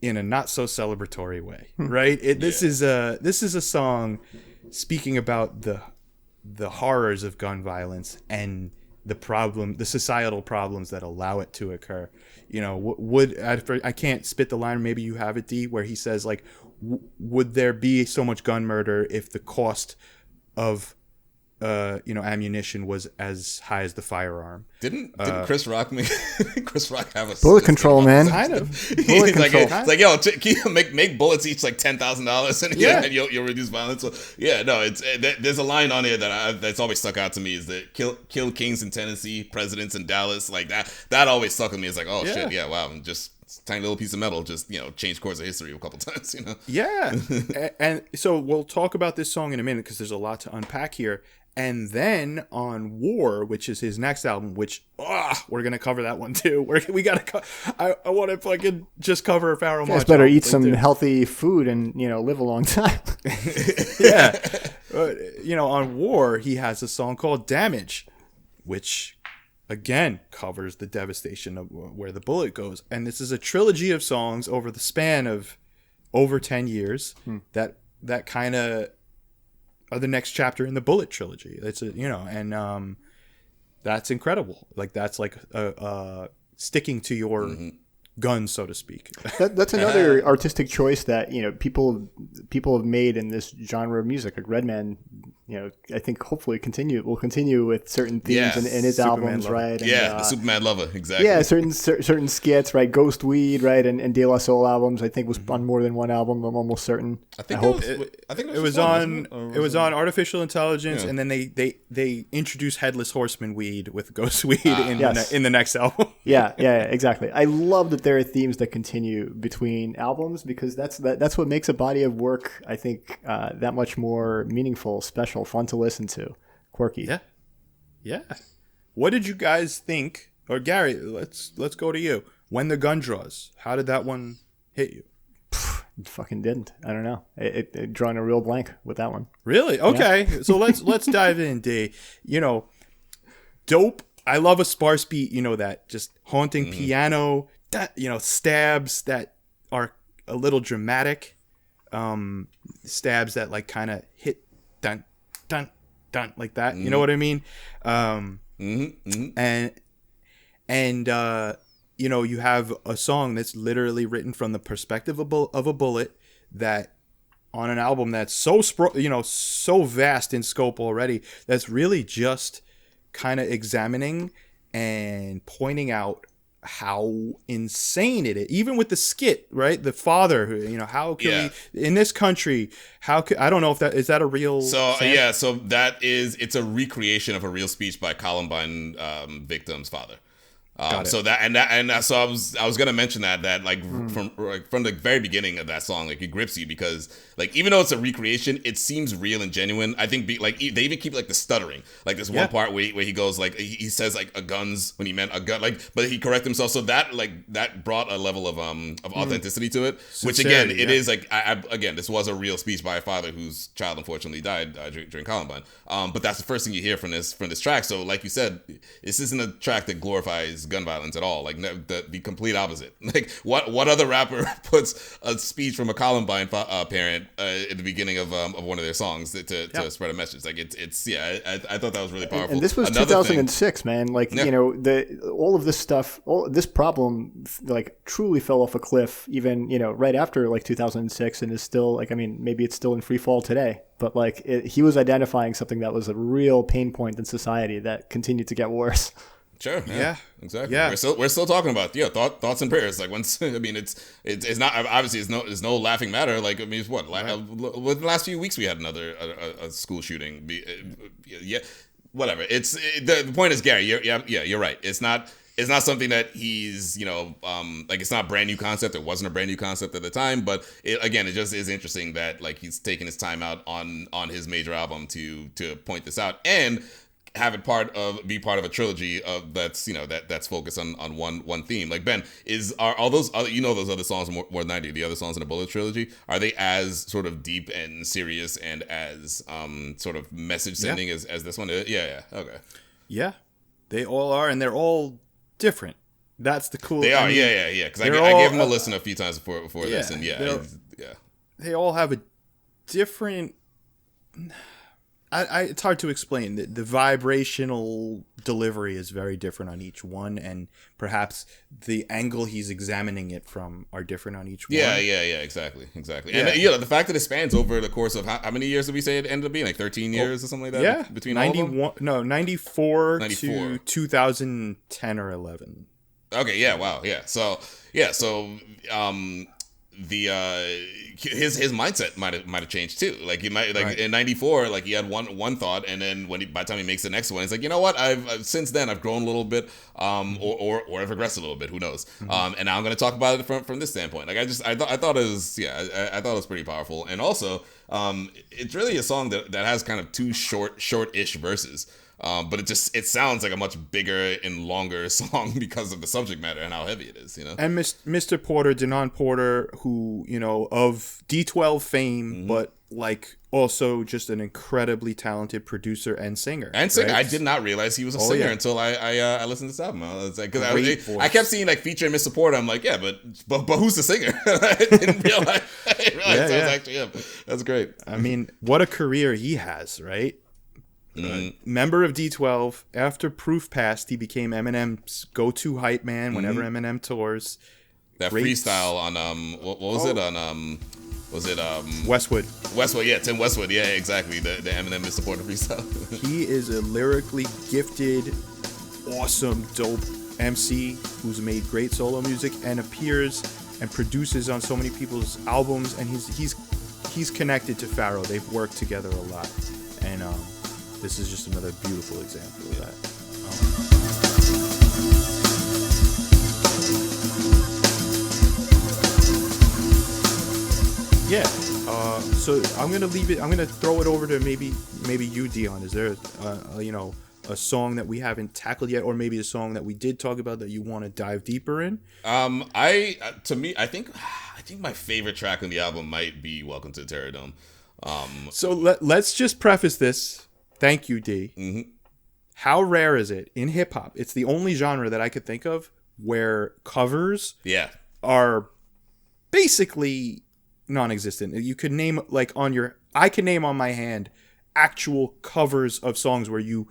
in a not so celebratory way, right? This is a song speaking about the horrors of gun violence and the societal problems that allow it to occur. I can't spit the line, maybe you have it, D, where he says like, would there be so much gun murder if the cost of ammunition was as high as the firearm. Didn't Chris Rock Chris Rock have a bullet control, man? Kind of. Bullet control. It's like, yo, can you make bullets each like $10,000 and you'll reduce violence. So, yeah, no, there's a line on here that's always stuck out to me is that kill kings in Tennessee, presidents in Dallas, like that always stuck with me. It's like, oh shit, yeah, wow, and just tiny little piece of metal just changed course of history a couple times. Yeah, and so we'll talk about this song in a minute because there's a lot to unpack here. And then on War, which is his next album, which we're gonna cover that one too. We gotta. I want to fucking just cover Pharoahe Monch. You guys better eat some healthy food and live a long time. Yeah, on War he has a song called "Damage," which again covers the devastation of where the bullet goes. And this is a trilogy of songs over the span of over 10 years that kind of are the next chapter in the Bullet trilogy. It's and that's incredible. Like that's like sticking to your guns, so to speak. That's another artistic choice that people have made in this genre of music. Like Redman, I think hopefully will continue with certain themes in his Superman albums, Lover. right? And, the Superman Lover, exactly. Yeah, certain skits, right? Ghost Weed, right, and De La Soul albums. I think was on more than one album. I'm almost certain. I think it was on Artificial Intelligence, and then they introduced Headless Horseman weed with Ghost Weed in the next album. Yeah, exactly. I love that there are themes that continue between albums because that's what makes a body of work, I think, that much more meaningful, special, fun to listen to, quirky. Yeah. What did you guys think? Or Gary, let's go to you. When the Gun Draws, how did that one hit you? It fucking didn't. I don't know. It drawing a real blank with that one. Really? Okay. Yeah. So let's dive in, D. Dope. I love a sparse beat. That just haunting piano. That stabs that are a little dramatic. Stabs that like kind of hit dun dun dun like that. You know what I mean? And you have a song that's literally written from the perspective of a bullet that on an album that's so vast in scope already, that's really just kind of examining and pointing out how insane it is, even with the skit, right? The father who, how can we in this country, I don't know if that is a real so so it's a recreation of a real speech by Columbine victim's father. So I was gonna mention that like from the very beginning of that song, like it grips you because like even though it's a recreation, it seems real and genuine. I think they even keep like the stuttering, like this one part where he goes like he says like a guns when he meant a gun, like but he corrects himself. So that brought a level of authenticity to it, which again it is like again this was a real speech by a father whose child unfortunately died during Columbine. But that's the first thing you hear from this track. So like you said, this isn't a track that glorifies gun violence at all. Like the complete opposite. Like what other rapper puts a speech from a Columbine parent at the beginning of one of their songs to spread a message? Like I thought that was really powerful. And this was 2006, man. Like all of this stuff, this problem like truly fell off a cliff. Even right after like 2006, and is still like maybe it's still in free fall today. But like he was identifying something that was a real pain point in society that continued to get worse. Sure. Yeah. Exactly. Yeah. We're still talking about thoughts and prayers. Like once it's not obviously it's no laughing matter. Like it's what within the last few weeks we had another a school shooting. Whatever. The point is, Gary. You're right. It's not something that he's like it's not a brand new concept. It wasn't a brand new concept at the time, but it just is interesting that like he's taking his time out on his major album to point this out and have it be part of a trilogy of that's focused on one theme. Like Ben, are all those other those other songs more than 90, the other songs in the Bullet trilogy, are they as sort of deep and serious and as sort of message sending as this one is? Yeah. Okay. Yeah, they all are, and they're all different. That's the cool. They are. Because I gave them a listen a few times before this, and they all have a different. It's hard to explain. The vibrational delivery is very different on each one, and perhaps the angle he's examining it from are different on each one. Yeah, exactly. Yeah. And the fact that it spans over the course of how many years did we say it ended up being? Like 13 years or something like that? Yeah, between 94 to 2010 or 11. Okay, yeah, wow, yeah. So the his mindset might have changed too. Like he might in '94, like he had one thought, and then by the time he makes the next one, he's like, you know what? I've since then I've grown a little bit, or I've regressed a little bit. Who knows? Mm-hmm. And now I'm going to talk about it from this standpoint. Like I thought it was I thought it was pretty powerful, and also it's really a song that has kind of two short-ish verses. But it sounds like a much bigger and longer song because of the subject matter and how heavy it is, And Mr. Porter, Dion Porter, who, of D12 fame, but like also just an incredibly talented producer and singer. Right? I did not realize he was a singer until I listened to this album. I was like, because I kept seeing like featuring Mr. Porter. I'm like, yeah, but who's the singer? I didn't realize that was actually him. That's great. I mean, what a career he has, right? Member of D12. After Proof passed, he became Eminem's go-to hype man whenever Eminem tours. That freestyle on what was it on was it Westwood? Yeah, Tim Westwood. Yeah, exactly. The Eminem Mr. Porter freestyle. He is a lyrically gifted, awesome, dope MC who's made great solo music and appears and produces on so many people's albums. And he's connected to Pharoahe. They've worked together a lot, and this is just another beautiful example of that. So I'm gonna leave it. I'm gonna throw it over to maybe you, Dion. Is there a song that we haven't tackled yet, or maybe a song that we did talk about that you want to dive deeper in? I think my favorite track on the album might be "Welcome to the Terrordome." So let's just preface this. Thank you, D. Mm-hmm. How rare is it in hip hop? It's the only genre that I could think of where covers are basically non-existent. You could name I can name on my hand actual covers of songs where you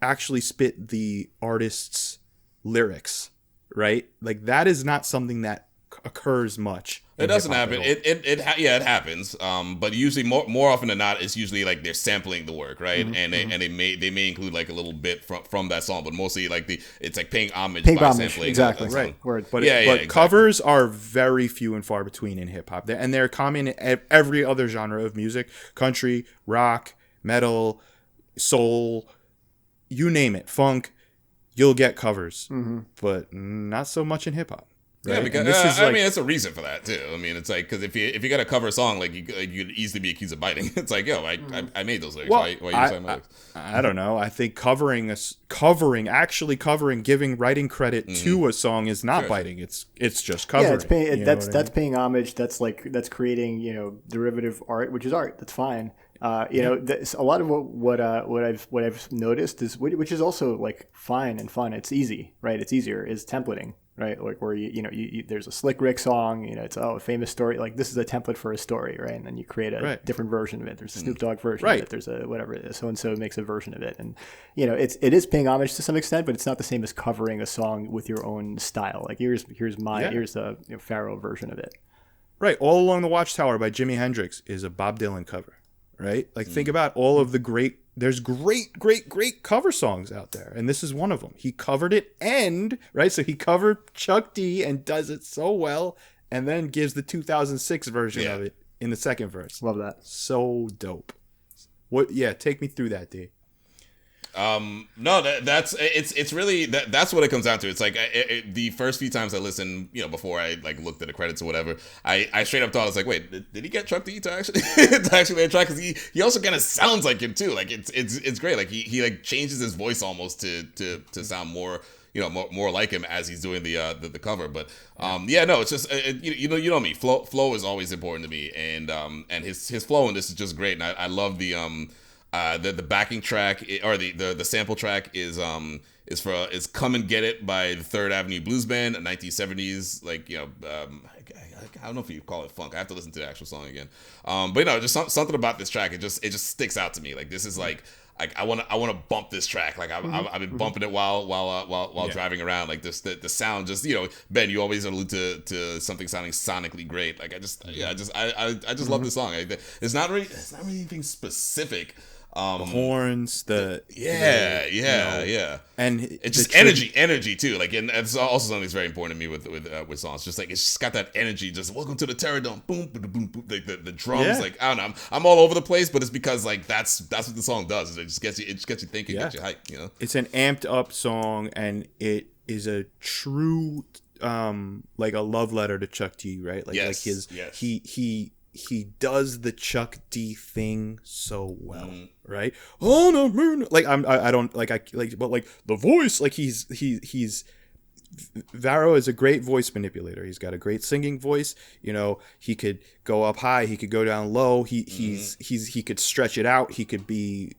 actually spit the artist's lyrics, right? Like that is not something that occurs much. It doesn't happen. It happens. But usually more often than not, it's usually like they're sampling the work, right? And they may include like a little bit from that song, but mostly like it's like paying homage by sampling. Exactly. Right. Word. But covers are very few and far between in hip hop, and they're common in every other genre of music: country, rock, metal, soul, you name it, funk. You'll get covers, but not so much in hip hop. Right? Yeah, because I mean, it's a reason for that too. I mean, it's like because if you got to cover a song, like you could easily be accused of biting. It's like, yo, I made those lyrics. Well, why are you saying my lyrics? I don't know. I think actually covering, giving writing credit to a song is not biting. It's just covering. Yeah, that's paying homage. That's creating derivative art, which is art. That's fine. A lot of what I've noticed is, which is also like fine and fun. It's easy, right? It's easier. Is templating. Right, like where you there's a Slick Rick song, it's a famous story. Like this is a template for a story, right? And then you create a different version of it. There's a Snoop Dogg version of it. There's a whatever it is. So and so makes a version of it, and it is paying homage to some extent, but it's not the same as covering a song with your own style. Like here's a Pharoahe version of it. Right, All Along the Watchtower by Jimi Hendrix is a Bob Dylan cover. Right, like think about all of the great. There's great cover songs out there, and this is one of them. He covered it, so he covered Chuck D and does it so well, and then gives the 2006 version of it in the second verse. Love that. So dope. What? Yeah, take me through that, D. No, it's really that's what it comes down to. It's like the first few times I listened, before I like looked at the credits or whatever, I straight up thought, I was like, wait, did he get Chuck D to actually to try? Because he also kind of sounds like him too. Like it's great. Like he like changes his voice almost to sound more more like him as he's doing the cover. But it's just you know me. Flow is always important to me, and his flow in this is just great. And I love the backing track or the sample track is Come and Get It by the Third Avenue Blues Band, a 1970s I don't know if you call it funk. I have to listen to the actual song again. But you know, just something about this track. It just sticks out to me. Like this is like I want to bump this track. Like I've been bumping it while driving around. Like this the sound just, you know, Ben, you always allude to something sounding sonically great. Like I just love this song. It's not really anything specific. The horns, and it's just energy too. Like, and it's also something that's very important to me with songs. Just like it's just got that energy. Just welcome to the Terradome, boom, boom, boom, boom. Like the drums, like I don't know, I'm all over the place, but it's because like that's what the song does. It just gets you thinking, gets you hyped. You know, it's an amped up song, and it is a true like a love letter to Chuck D. Right? Like he does the Chuck D thing so well, right? Oh no, man. Like but like the voice, like he's Varro is a great voice manipulator. He's got a great singing voice. You know, he could go up high, he could go down low. He could stretch it out. He could be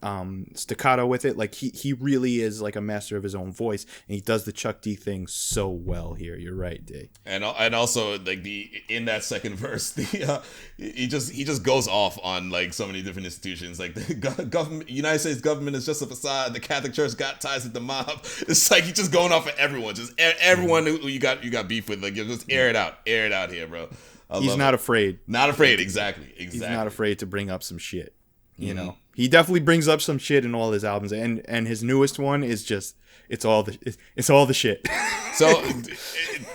staccato with it. Like he really is like a master of his own voice, and he does the Chuck D thing so well here. You're right, D. And also like in that second verse, he just goes off on like so many different institutions. Like the government, United States government is just a facade. The Catholic Church got ties with the mob. It's like he's just going off at everyone. Just everyone who you got beef with. Like just air it out here, bro. He's not afraid. Not afraid, exactly. He's not afraid to bring up some shit. You know, he definitely brings up some shit in all his albums, and his newest one is just it's all the shit. So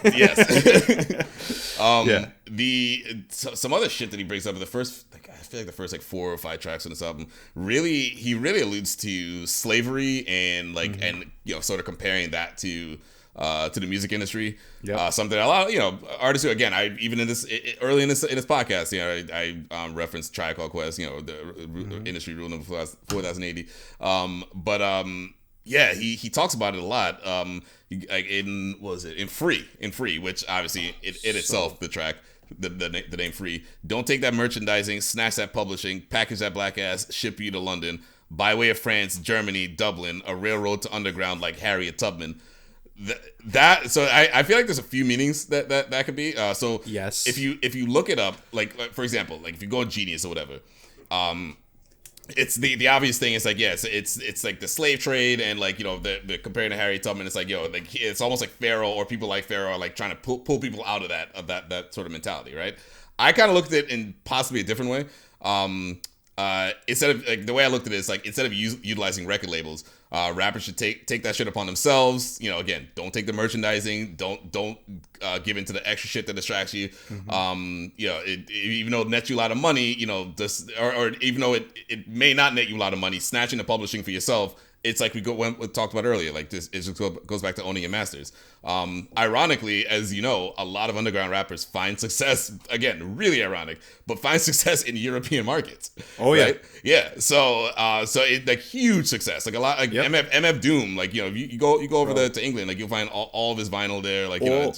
yes, some other shit that he brings up in the first, like, I feel like the first like 4 or 5 tracks on this album, he really alludes to slavery and like and you know, sort of comparing that to the music industry. Something a lot of, you know, artists who, again, I even in this early in this podcast, you know, I referenced Tribe Called Quest, you know, the industry rule number 4080. Yeah, he talks about it a lot. Like in Free, which obviously in itself, the track, the name Free. Don't take that merchandising, snatch that publishing, package that black ass, ship you to London by way of France, Germany, Dublin, a railroad to underground like Harriet Tubman. So I feel like there's a few meanings that could be. So yes, if you look it up, like for example, like if you go on Genius or whatever, it's the obvious thing is like, yeah, it's like the slave trade, and like, you know, the comparing to Harriet Tubman, it's like, yo, like it's almost like Pharaoh or people like Pharaoh are like trying to pull people out of that sort of mentality, right? I kind of looked at it in possibly a different way. Instead of like the way I looked at it is like, instead of utilizing record labels, rappers should take that shit upon themselves. You know, again, don't take the merchandising, don't give into the extra shit that distracts you. You know, even though it nets you a lot of money, you know, this or even though it may not net you a lot of money, snatching the publishing for yourself. It's like we talked about earlier. Like this, it just goes back to owning your masters. Ironically, as you know, a lot of underground rappers find success. Again, really ironic, but find success in European markets. Oh yeah, right? Yeah. So it like huge success. Like a lot, like MF Doom. Like, you know, you go over there to England, like you'll find all of his vinyl there. Like, you know,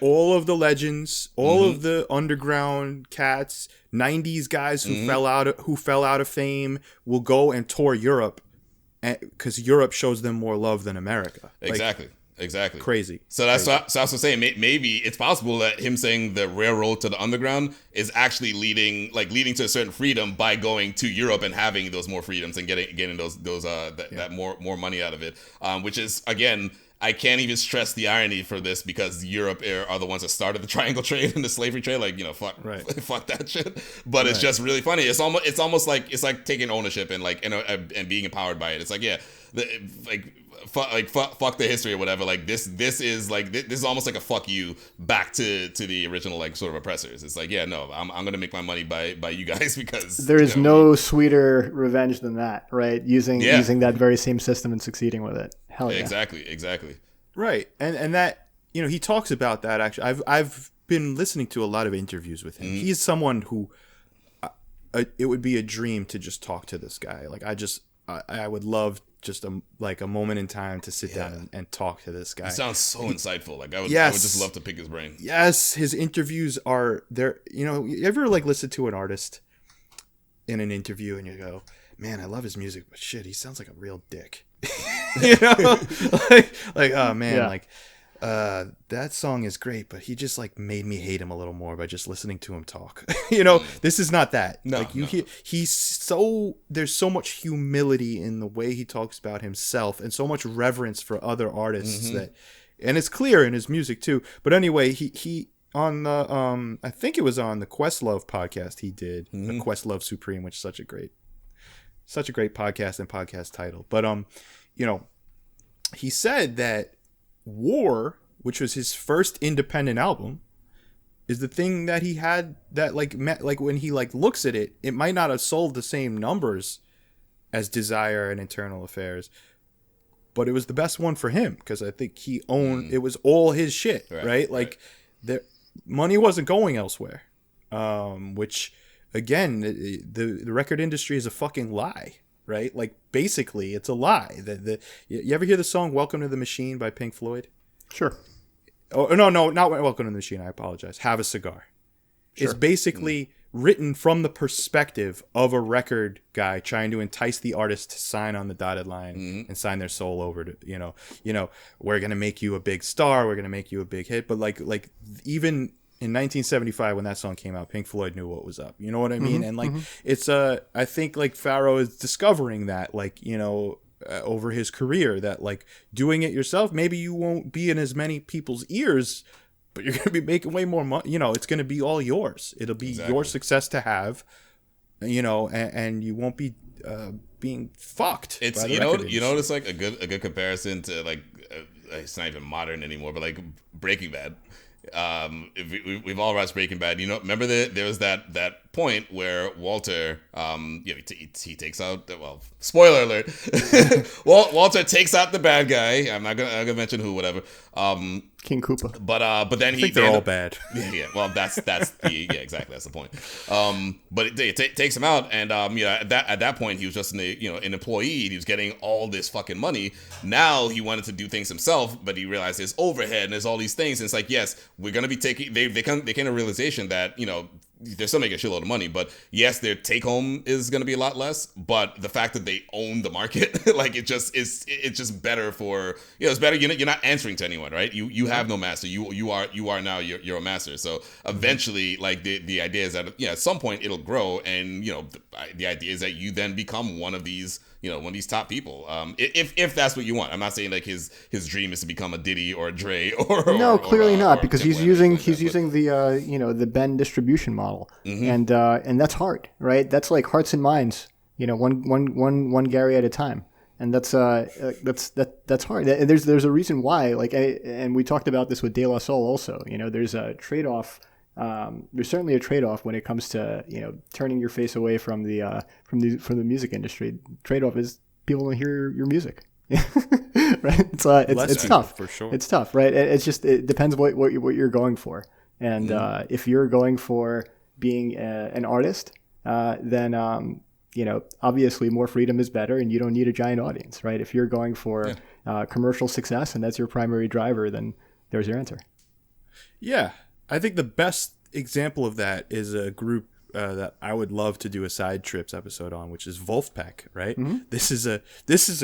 all of the legends, all of the underground cats, 90s guys who fell out of fame will go and tour Europe. Because Europe shows them more love than America. Exactly. Crazy. So that's what I was saying. Maybe it's possible that him saying the railroad to the underground is actually leading to a certain freedom by going to Europe and having those more freedoms and getting that more money out of it. Which is, again, I can't even stress the irony for this, because Europe are the ones that started the triangle trade and the slavery trade. Like, you know, fuck that shit. But it's just really funny. It's almost like it's like taking ownership and like and being empowered by it. It's like, yeah, fuck the history or whatever. Like this is almost like a fuck you back to the original like sort of oppressors. It's like, yeah, no, I'm gonna make my money by you guys, because there is no sweeter revenge than that, right? Using that very same system and succeeding with it. Hell yeah. Exactly. Right, and that, you know, he talks about that. Actually, I've been listening to a lot of interviews with him. He's someone who it would be a dream to just talk to this guy. Like I would love just a moment in time to sit down and talk to this guy. He sounds so insightful. Like I would just love to pick his brain. Yes, his interviews are there. You know, you ever like listen to an artist in an interview and you go, man, I love his music, but shit, he sounds like a real dick. You know, like oh man, that song is great, but he just like made me hate him a little more by just listening to him talk. This is not that. No, like no. He's so, there's so much humility in the way he talks about himself and so much reverence for other artists that, and it's clear in his music too. But anyway, he on the I think it was on the Questlove podcast he did, the Questlove Supreme, which is such a great podcast and podcast title. But he said that War, which was his first independent album, is the thing that he had that like when he like looks at it, it might not have sold the same numbers as Desire and Internal Affairs, but it was the best one for him because I think he owned it was all his shit, right? Like the money wasn't going elsewhere, which again the record industry is a fucking lie. Right, like basically, it's a lie. You ever hear the song "Welcome to the Machine" by Pink Floyd? Sure. Oh no, not "Welcome to the Machine." I apologize. "Have a Cigar." Sure. It's basically written from the perspective of a record guy trying to entice the artist to sign on the dotted line and sign their soul over to we're gonna make you a big star, we're gonna make you a big hit. But like even in 1975, when that song came out, Pink Floyd knew what was up. You know what I mean? And like, it's I think like Pharoahe is discovering that, like, over his career, that like doing it yourself, maybe you won't be in as many people's ears, but you're gonna be making way more money. It's gonna be all yours. It'll be your success to have, and you won't be being fucked. It's by the record industry. It's like a good comparison to like it's not even modern anymore, but like Breaking Bad. If we've all watched Breaking Bad. Remember there was that point where Walter, he takes out. Well, spoiler alert. Walter takes out the bad guy. I'm not gonna mention who, whatever. King Koopa. But then I think they're all bad. Yeah. Well, that's exactly, that's the point. But it takes him out, and at that point he was just an employee. And he was getting all this fucking money. Now he wanted to do things himself, but he realized there's overhead and there's all these things. And it's like, yes, we're gonna be taking. They came to a realization that they're still making a shitload of money, but yes, their take home is going to be a lot less. But the fact that they own the market, like it's just better for it's better. You're not answering to anyone, right? You have no master. You are now you're a master. So eventually, like the idea is that at some point it'll grow, and the idea is that you then become one of these. One of these top people. If that's what you want. I'm not saying like his dream is to become a Diddy or a Dre or no, clearly not, because he's using the the Ben distribution model, and that's hard, right? That's like hearts and minds, one Gary at a time, and that's hard. There's a reason why, and we talked about this with De La Soul also. There's a trade-off. There's certainly a trade-off when it comes to turning your face away from the music industry. Trade-off is people don't hear your music, right? It's tough for sure. It's tough, right? It depends what you're going for, and if you're going for being an artist, then obviously more freedom is better, and you don't need a giant audience, right? If you're going for commercial success and that's your primary driver, then there's your answer. Yeah. I think the best example of that is a group that I would love to do a Side Trips episode on, which is Wolfpack, right? This is a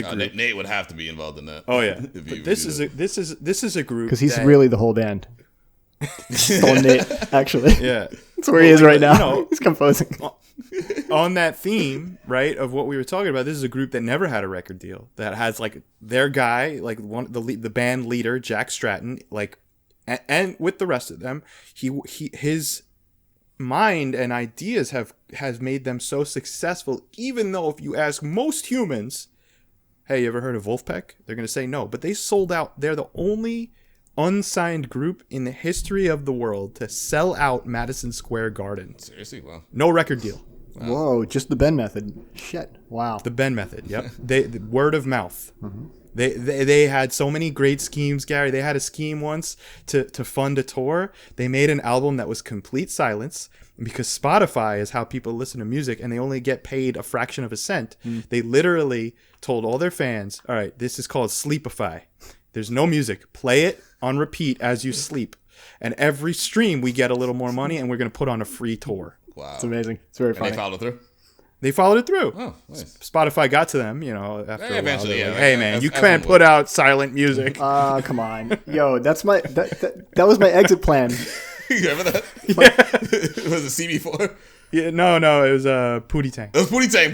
group. Nate would have to be involved in that. Oh yeah, this is a group because he's really the whole band. On Nate, actually, yeah, that's where he is right now. He's composing. On that theme, right, of what we were talking about, this is a group that never had a record deal, that has like their guy, like the band leader Jack Stratton, like. And with the rest of them, his mind and ideas has made them so successful. Even though if you ask most humans, "Hey, you ever heard of Wolfpack?" they're going to say no. But they sold out. They're the only unsigned group in the history of the world to sell out Madison Square Garden. Seriously, wow. No record deal. Wow. Whoa, just the Ben method. Shit. Wow. The Ben method. Yep. The word of mouth. They had so many great schemes, Gary. They had a scheme once to fund a tour. They made an album that was complete silence, because Spotify is how people listen to music, and they only get paid a fraction of a cent. They literally told all their fans, all right, this is called Sleepify. There's no music. Play it on repeat as you sleep. And every stream we get a little more money, and we're going to put on a free tour. Wow. It's amazing. It's very funny. And they followed through? They followed it through. Oh, nice. Spotify got to them, after a while. Eventually, They're yeah. like, hey, man, As- you as can't one put out silent music. Come on. Yo, that was my exit plan. You remember that? Yeah. Was it CB4? Yeah, no, it was Pootie Tang. It was Pootie Tang.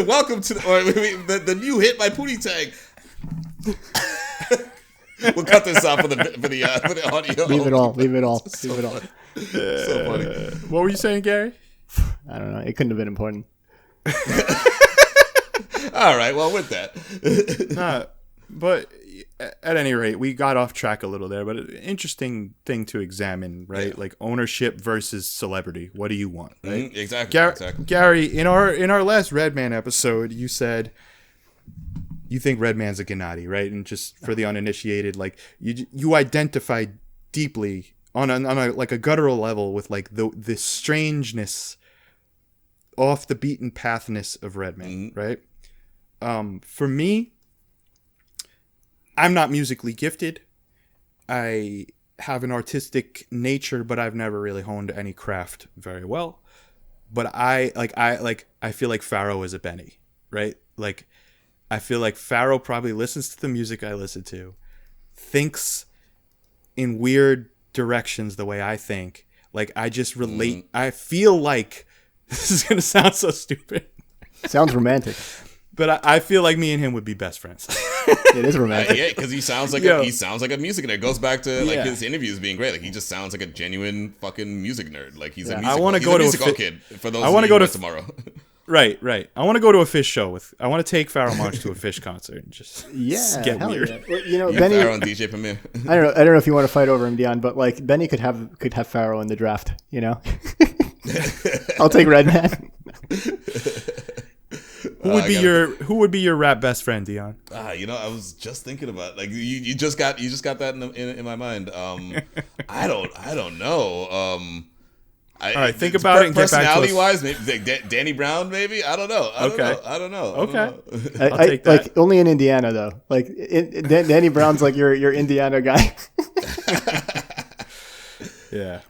Welcome to the new hit by Pootie Tang. We'll cut this off for the audio. Leave it all. So funny. What were you saying, Gary? I don't know. It couldn't have been important. All right. Well, with that. But at any rate, we got off track a little there. But an interesting thing to examine, right? Yeah. Like ownership versus celebrity. What do you want, right? Exactly. Gary, in our last Redman episode, you said you think Redman's a Gennady, right? And just for the uninitiated, like you identify deeply on a like a guttural level with like the strangeness, off the beaten pathness of Redman, right? For me, I'm not musically gifted. I have an artistic nature, but I've never really honed any craft very well. But I feel like Pharoahe is a Benny, right? Like I feel like Pharoahe probably listens to the music I listen to, thinks in weird directions the way I think. Like I just relate. I feel like this is gonna sound so stupid. Sounds romantic. But I feel like me and him would be best friends. It is romantic. Yeah, because he sounds like a music nerd. It goes back to like his interviews being great. Like he just sounds like a genuine fucking music nerd. Like he's a musical kid. For those, I want to go to tomorrow. Right. I want to go to a Fish show I want to take Pharoahe Monch to a Fish concert and just get weird. Yeah. Well, Benny. Pharoahe and DJ Premier. I don't know if you want to fight over him, Dion, but like Benny could have Pharoahe in the draft. I'll take Redman. Who would be your rap best friend, Dion? I was just thinking about like you just got that in my mind. I don't know. All right, think about it and get back to us. Personality wise, maybe Danny Brown, maybe. I don't know. I don't know. Okay. I'll take that. Like only in Indiana though. Like Danny Brown's like your Indiana guy. Yeah.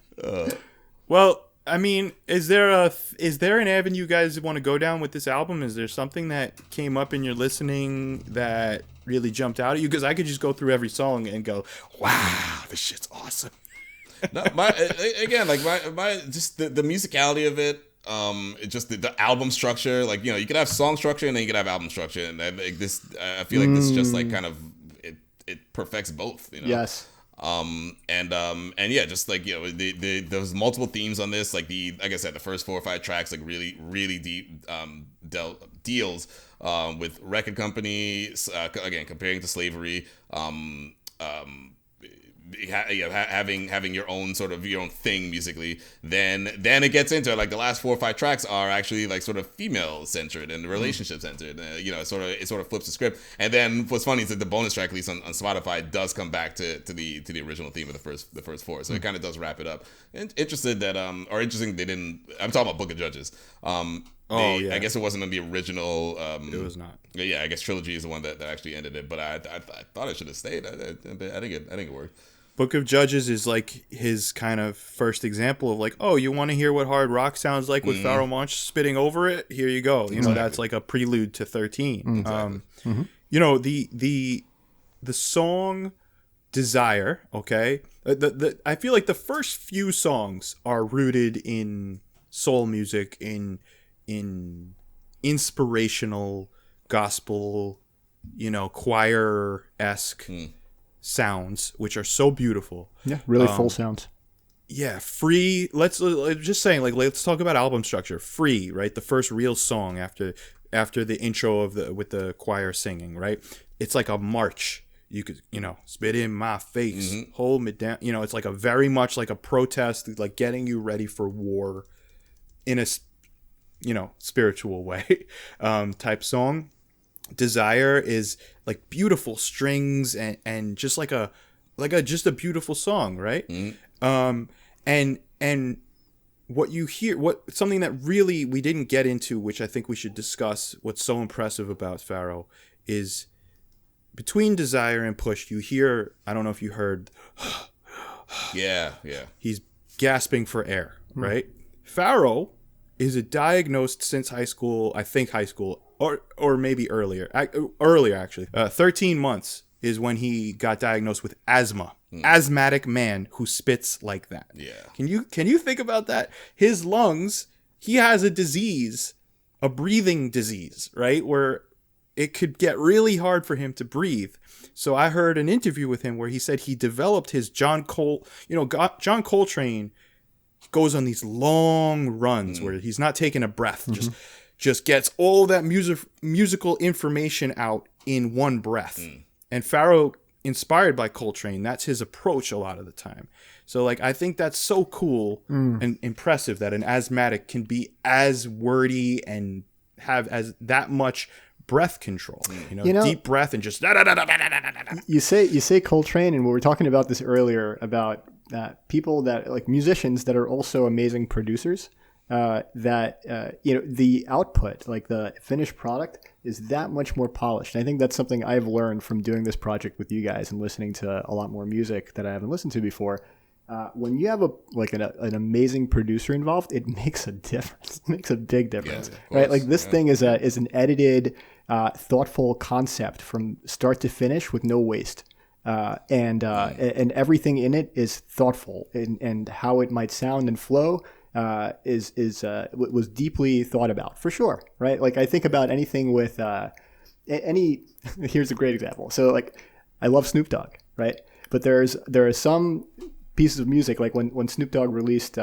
Well, I mean, is there an avenue you guys want to go down with this album? Is there something that came up in your listening that really jumped out at you? Because I could just go through every song and go, "Wow, this shit's awesome." No, my just the musicality of it. Just the album structure. Like you could have song structure and then you could have album structure, and I feel like this just like kind of it perfects both. Yes. And yeah, just like there's multiple themes on this. Like like I said, the first 4 or 5 tracks like really deep deals with record companies, again comparing to slavery, having your own sort of your own thing musically. Then it gets into like the last 4 or 5 tracks are actually like sort of female centered and relationship centered. It sort of flips the script. And then what's funny is that the bonus track, at least on Spotify, does come back to the original theme of the first 4. So it kind of does wrap it up. And interesting they didn't. I'm talking about Book of Judges. I guess it wasn't in the original. It was not. Yeah, I guess Trilogy is the one that actually ended it. But I thought it should have stayed. I think it worked. Book of Judges is like his kind of first example of like, oh, you want to hear what hard rock sounds like with Pharoahe Monch spitting over it? Here you go. That's like a prelude to 13. Exactly. The song Desire, okay? I feel like the first few songs are rooted in soul music, in inspirational gospel, choir-esque sounds, which are so beautiful. Yeah, really full sounds. Yeah, Free. Let's just saying, like, let's talk about album structure. Free, right? The first real song after the intro with the choir singing, right? It's like a march. You could, spit in my face, hold me down. It's like a very much like a protest, like getting you ready for war in a, spiritual way, type song. Desire is like beautiful strings and just like a beautiful song, right? And what you hear, something that really we didn't get into, which I think we should discuss, what's so impressive about Pharoahe is between Desire and Push, you hear, I don't know if you heard, yeah, he's gasping for air, right? Pharoahe diagnosed since high school, I think high school, or maybe earlier. Earlier, actually. 13 months is when he got diagnosed with asthma. Asthmatic man who spits like that. Yeah. Can you think about that? His lungs, he has a disease, a breathing disease, right? Where it could get really hard for him to breathe. So I heard an interview with him where he said he developed his John Coltrane goes on these long runs where he's not taking a breath, just gets all that musical information out in one breath. And Pharoahe, inspired by Coltrane, that's his approach a lot of the time. So like I think that's so cool and impressive that an asthmatic can be as wordy and have as that much breath control, deep breath and just You say Coltrane, and we were talking about this earlier about people that like musicians that are also amazing producers. The output, like the finished product, is that much more polished. And I think that's something I've learned from doing this project with you guys and listening to a lot more music that I haven't listened to before. When you have an amazing producer involved, it makes a difference. It makes a big difference, right? Like this thing is an edited, thoughtful concept from start to finish with no waste. And everything in it is thoughtful, and how it might sound and flow was deeply thought about, for sure, right? Like I think about anything with here's a great example. So like I love Snoop Dogg, right? But there are some pieces of music, like when Snoop Dogg released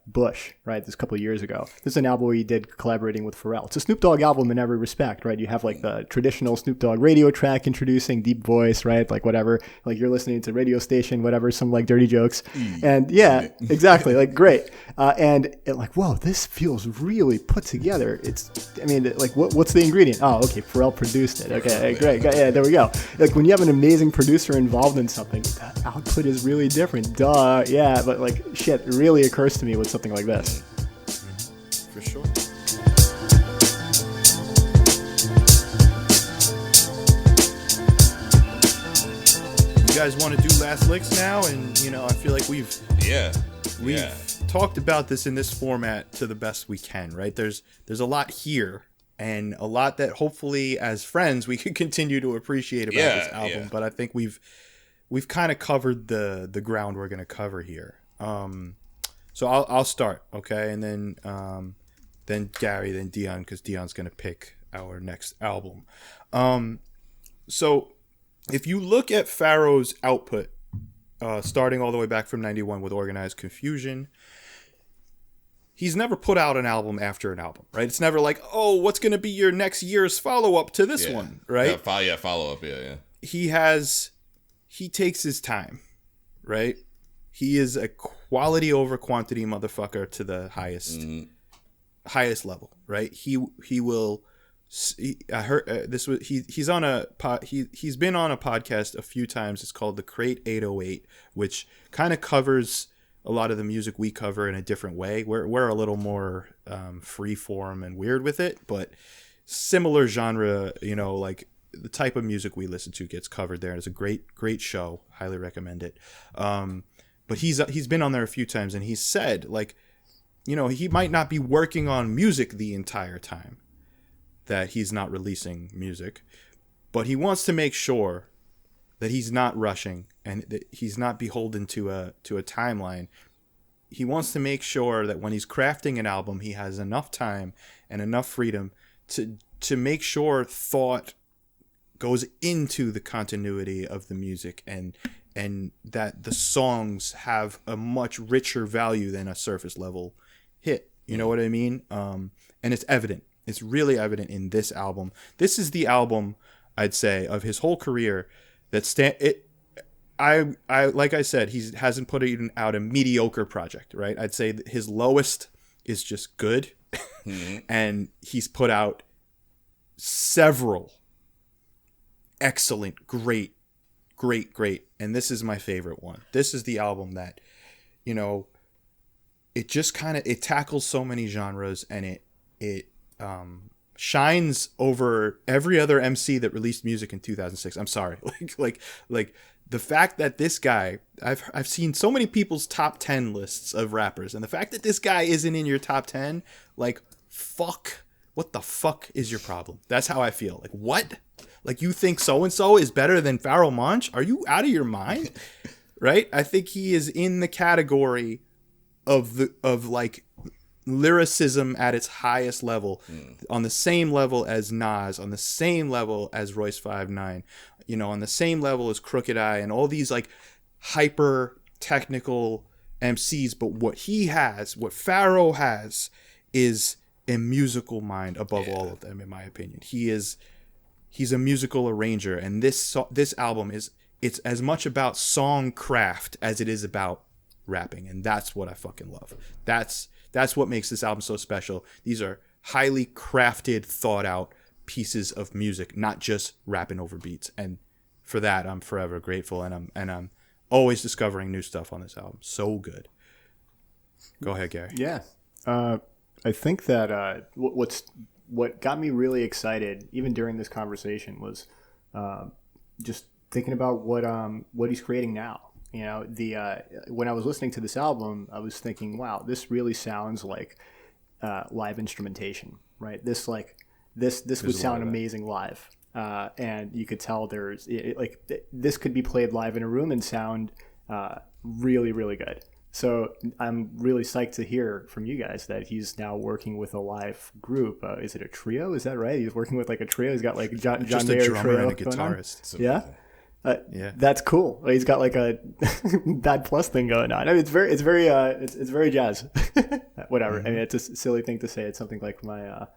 Bush, right, this couple of years ago. This is an album where he did collaborating with Pharrell. It's a Snoop Dogg album in every respect, right? You have like the traditional Snoop Dogg radio track introducing deep voice, right? Like whatever, like you're listening to radio station, whatever, some like dirty jokes. And yeah, exactly, like great. And like, whoa, this feels really put together. What's the ingredient? Oh, okay, Pharrell produced it. Okay, great. Yeah, there we go. Like when you have an amazing producer involved in something, the output is really different. Duh, yeah, but like shit, it really occurs to me with something like this. For sure. You guys want to do last licks now? And I feel like we've talked about this in this format to the best we can, right? There's a lot here, and a lot that hopefully as friends we can continue to appreciate about this album. But I think we've kind of covered the ground we're going to cover here. So I'll start, okay, and then Gary, then Dion, because Dion's gonna pick our next album. So if you look at Pharoahe's output, starting all the way back from '91 with Organized Confusion, he's never put out an album after an album, right? It's never like, oh, what's gonna be your next year's follow up to this one, right? Follow up, yeah. He takes his time, right? He is a quality over quantity motherfucker to the highest level, right? He will. I heard this was he's on a he's been on a podcast a few times. It's called The Crate 808, which kind of covers a lot of the music we cover in a different way. We're a little more free form and weird with it, but similar genre, like the type of music we listen to gets covered there. It's a great show. Highly recommend it. But he's been on there a few times, and he said, like, he might not be working on music the entire time that he's not releasing music, but he wants to make sure that he's not rushing and that he's not beholden to a timeline. He wants to make sure that when he's crafting an album, he has enough time and enough freedom to make sure thought goes into the continuity of the music, and that the songs have a much richer value than a surface level hit. You know what I mean? And it's evident. It's really evident in this album. This is the album, I'd say, of his whole career that I like I said, he hasn't put out a mediocre project, right? I'd say that his lowest is just good. And he's put out several excellent, great. And this is my favorite one. This is the album that, it just it tackles so many genres, and it shines over every other MC that released music in 2006. I'm sorry. like the fact that this guy, I've seen so many people's top 10 lists of rappers, and the fact that this guy isn't in your top 10, like, fuck, what the fuck is your problem? That's how I feel. Like, what? Like, you think so-and-so is better than Pharoahe Monch? Are you out of your mind? Right? I think he is in the category of like lyricism at its highest level, on the same level as Nas, on the same level as Royce 5'9", you know, on the same level as Crooked Eye, and all these like hyper technical MCs. But what he has, what Pharoahe has, is a musical mind above all of them, in my opinion. He's a musical arranger, and this album it's as much about song craft as it is about rapping, and that's what I fucking love. That's what makes this album so special. These are highly crafted, thought out pieces of music, not just rapping over beats. And for that, I'm forever grateful, and I'm always discovering new stuff on this album. So good. Go ahead, Gary. Yeah. I think that what got me really excited, even during this conversation, was just thinking about what he's creating now. You know, when I was listening to this album, I was thinking, wow, this really sounds like live instrumentation, right? This would sound amazing live, and you could tell this could be played live in a room and sound really, really good. So I'm really psyched to hear from you guys that he's now working with a live group. Is it a trio? Is that right? He's working with like a trio. He's got like John just Mayer a drummer trio and a guitarist. So yeah. cool. Yeah, that's cool. He's got like a Bad Plus thing going on. I mean, it's very jazz. Whatever. Mm-hmm. I mean, it's a silly thing to say. It's something like my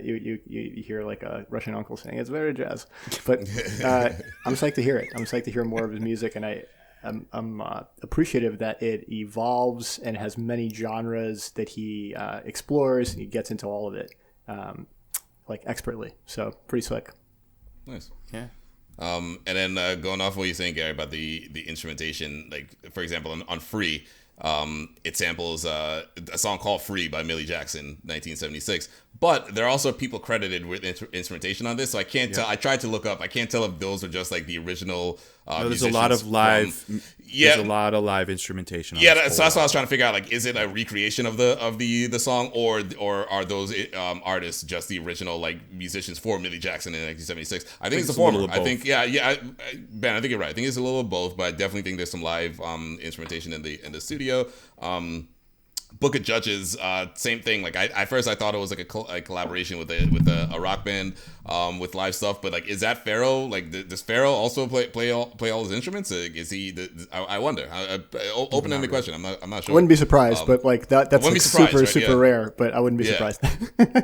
you hear like a Russian uncle saying it's very jazz. But I'm psyched to hear it. I'm psyched to hear more of his music, and I'm appreciative that it evolves and has many genres that he explores, and he gets into all of it like expertly. So pretty slick. Nice. Yeah. And then going off what you're saying, Gary, about the instrumentation, like for example, on Free, it samples a song called Free by Millie Jackson, 1976. But there are also people credited with instrumentation on this, so I can't tell. I tried to look up. I can't tell if those are just like the original. There's a lot of live. There's a lot of live instrumentation. On So that's what I was trying to figure out. Like, is it a recreation of the song, or are those artists just the original like musicians for Millie Jackson in 1976? I think it's the former. I think Ben, I think you're right. I think it's a little of both, but I definitely think there's some live instrumentation in the studio. Book of Judges, same thing. Like at first I thought it was like a collaboration with a rock band with live stuff, but like, is that Pharoahe? Like, does Pharoahe also play all his instruments? Is he? I wonder. Open-ended question. I'm not sure. I wouldn't be surprised, but like that's like super rare. But I wouldn't be surprised.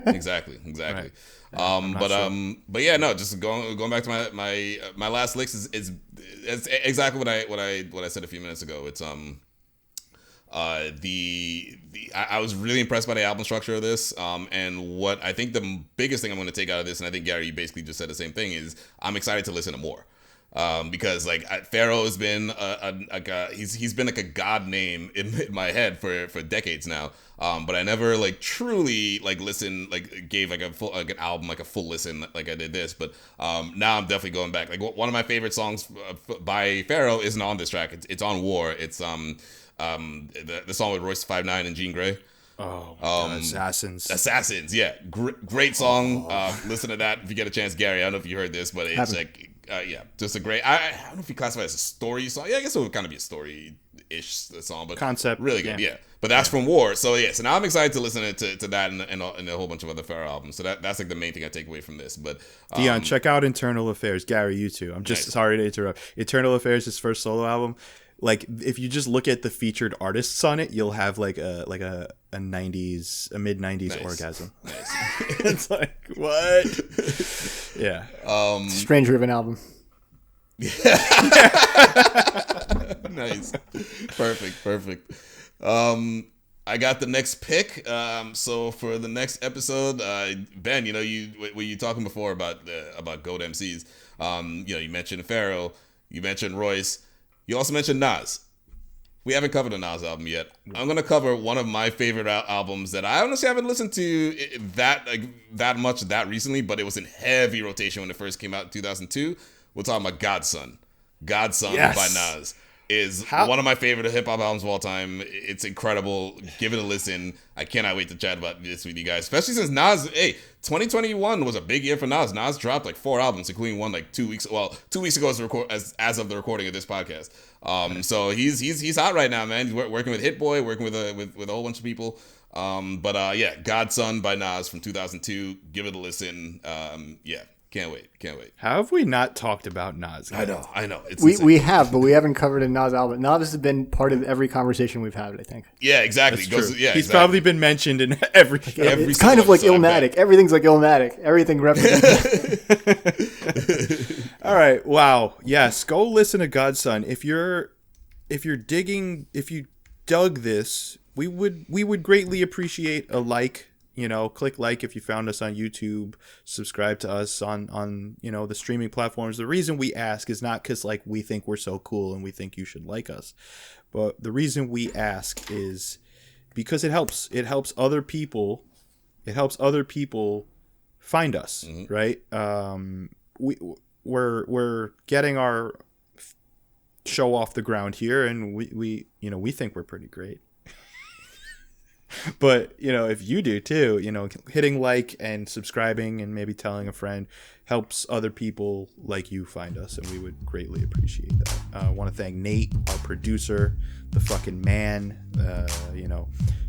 Exactly. Right. But yeah, no. Just going back to my last licks is exactly what I said a few minutes ago. It's I was really impressed by the album structure of this, and what I think the biggest thing I'm going to take out of this, and I think Gary, you basically just said the same thing, is I'm excited to listen to more, because like Pharoahe has been he's been like a god name in my head for decades now, but I never like truly like listened, like gave like an album like a full listen like I did this, but now I'm definitely going back. Like one of my favorite songs by Pharoahe isn't on this track. It's on War. It's the song with Royce 5'9" and Jean Grey. Oh, God, Assassins. Yeah, great song. Listen to that if you get a chance, Gary. I don't know if you heard this, but it's like just a great. I don't know if you classify it as a story song. Yeah, I guess it would kind of be a story-ish song, but concept really good. Yeah, but that's from War. So so now I'm excited to listen to that and a whole bunch of other Pharoahe albums. So that's like the main thing I take away from this. But Dion, check out Internal Affairs. Gary, you too. I'm just sorry to interrupt. Internal Affairs, his first solo album. Like, if you just look at the featured artists on it, you'll have like a mid 90s orgasm. Nice. It's like, what? Yeah. Stranger of an album. Nice. Perfect. I got the next pick. So for the next episode, Ben, you were you talking before about GOAT MCs? You mentioned Pharoahe, you mentioned Royce. You also mentioned Nas. We haven't covered a Nas album yet. I'm going to cover one of my favorite albums that I honestly haven't listened to that much that recently, but it was in heavy rotation when it first came out in 2002. We're talking about Godson. Godson Yes. by Nas is one of my favorite hip hop albums of all time. It's incredible. Give it a listen. I cannot wait to chat about this with you guys, especially since Nas, 2021 was a big year for Nas. Nas dropped like 4 albums, including one like 2 weeks. Well, 2 weeks ago as of the recording of this podcast. So he's hot right now, man. He's working with Hit Boy, working with a whole bunch of people. Godson by Nas from 2002. Give it a listen. Can't wait. How have we not talked about Nas? I know. It's We have, but we haven't covered a Nas album. Nas has been part of every conversation we've had, I think. Yeah, exactly. That's true. He's probably been mentioned in every show. It's kind of like Illmatic. Everything's like Illmatic. Everything represents. All right. Wow. Yes. Go listen to Godson. If you dug this, we would greatly appreciate a like. Click like if you found us on YouTube, subscribe to us on the streaming platforms. The reason we ask is not because like we think we're so cool and we think you should like us, but the reason we ask is because it helps other people. It helps other people find us, right? We're getting our show off the ground here, and we think we're pretty great. But if you do too, hitting like and subscribing and maybe telling a friend helps other people like you find us, and we would greatly appreciate that. I want to thank Nate, our producer, the fucking man.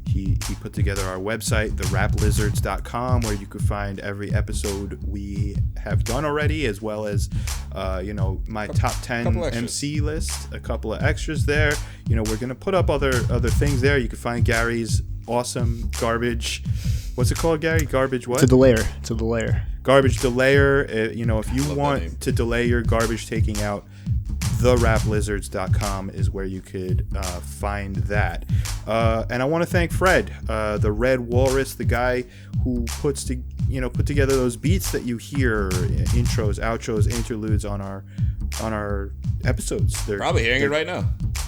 He put together our website, theraplizards.com, where you could find every episode we have done already, as well as my top 10 MC list, a couple of extras there. We're gonna put up other things there. You can find Gary's awesome garbage. What's it called, Gary? Garbage what? It's a delayer. Garbage delayer. If you want to delay your garbage taking out, theraplizards.com is where you could find that. And I want to thank Fred, the Red Walrus, the guy who put together those beats that you hear, intros, outros, interludes on our episodes. They're probably hearing it right now.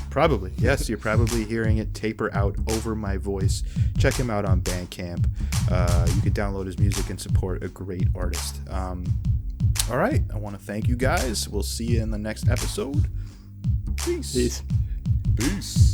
Probably, yes. You're probably hearing it taper out over my voice. Check him out on Bandcamp. You can download his music and support a great artist. All right. I want to thank you guys. We'll see you in the next episode. Peace. Peace.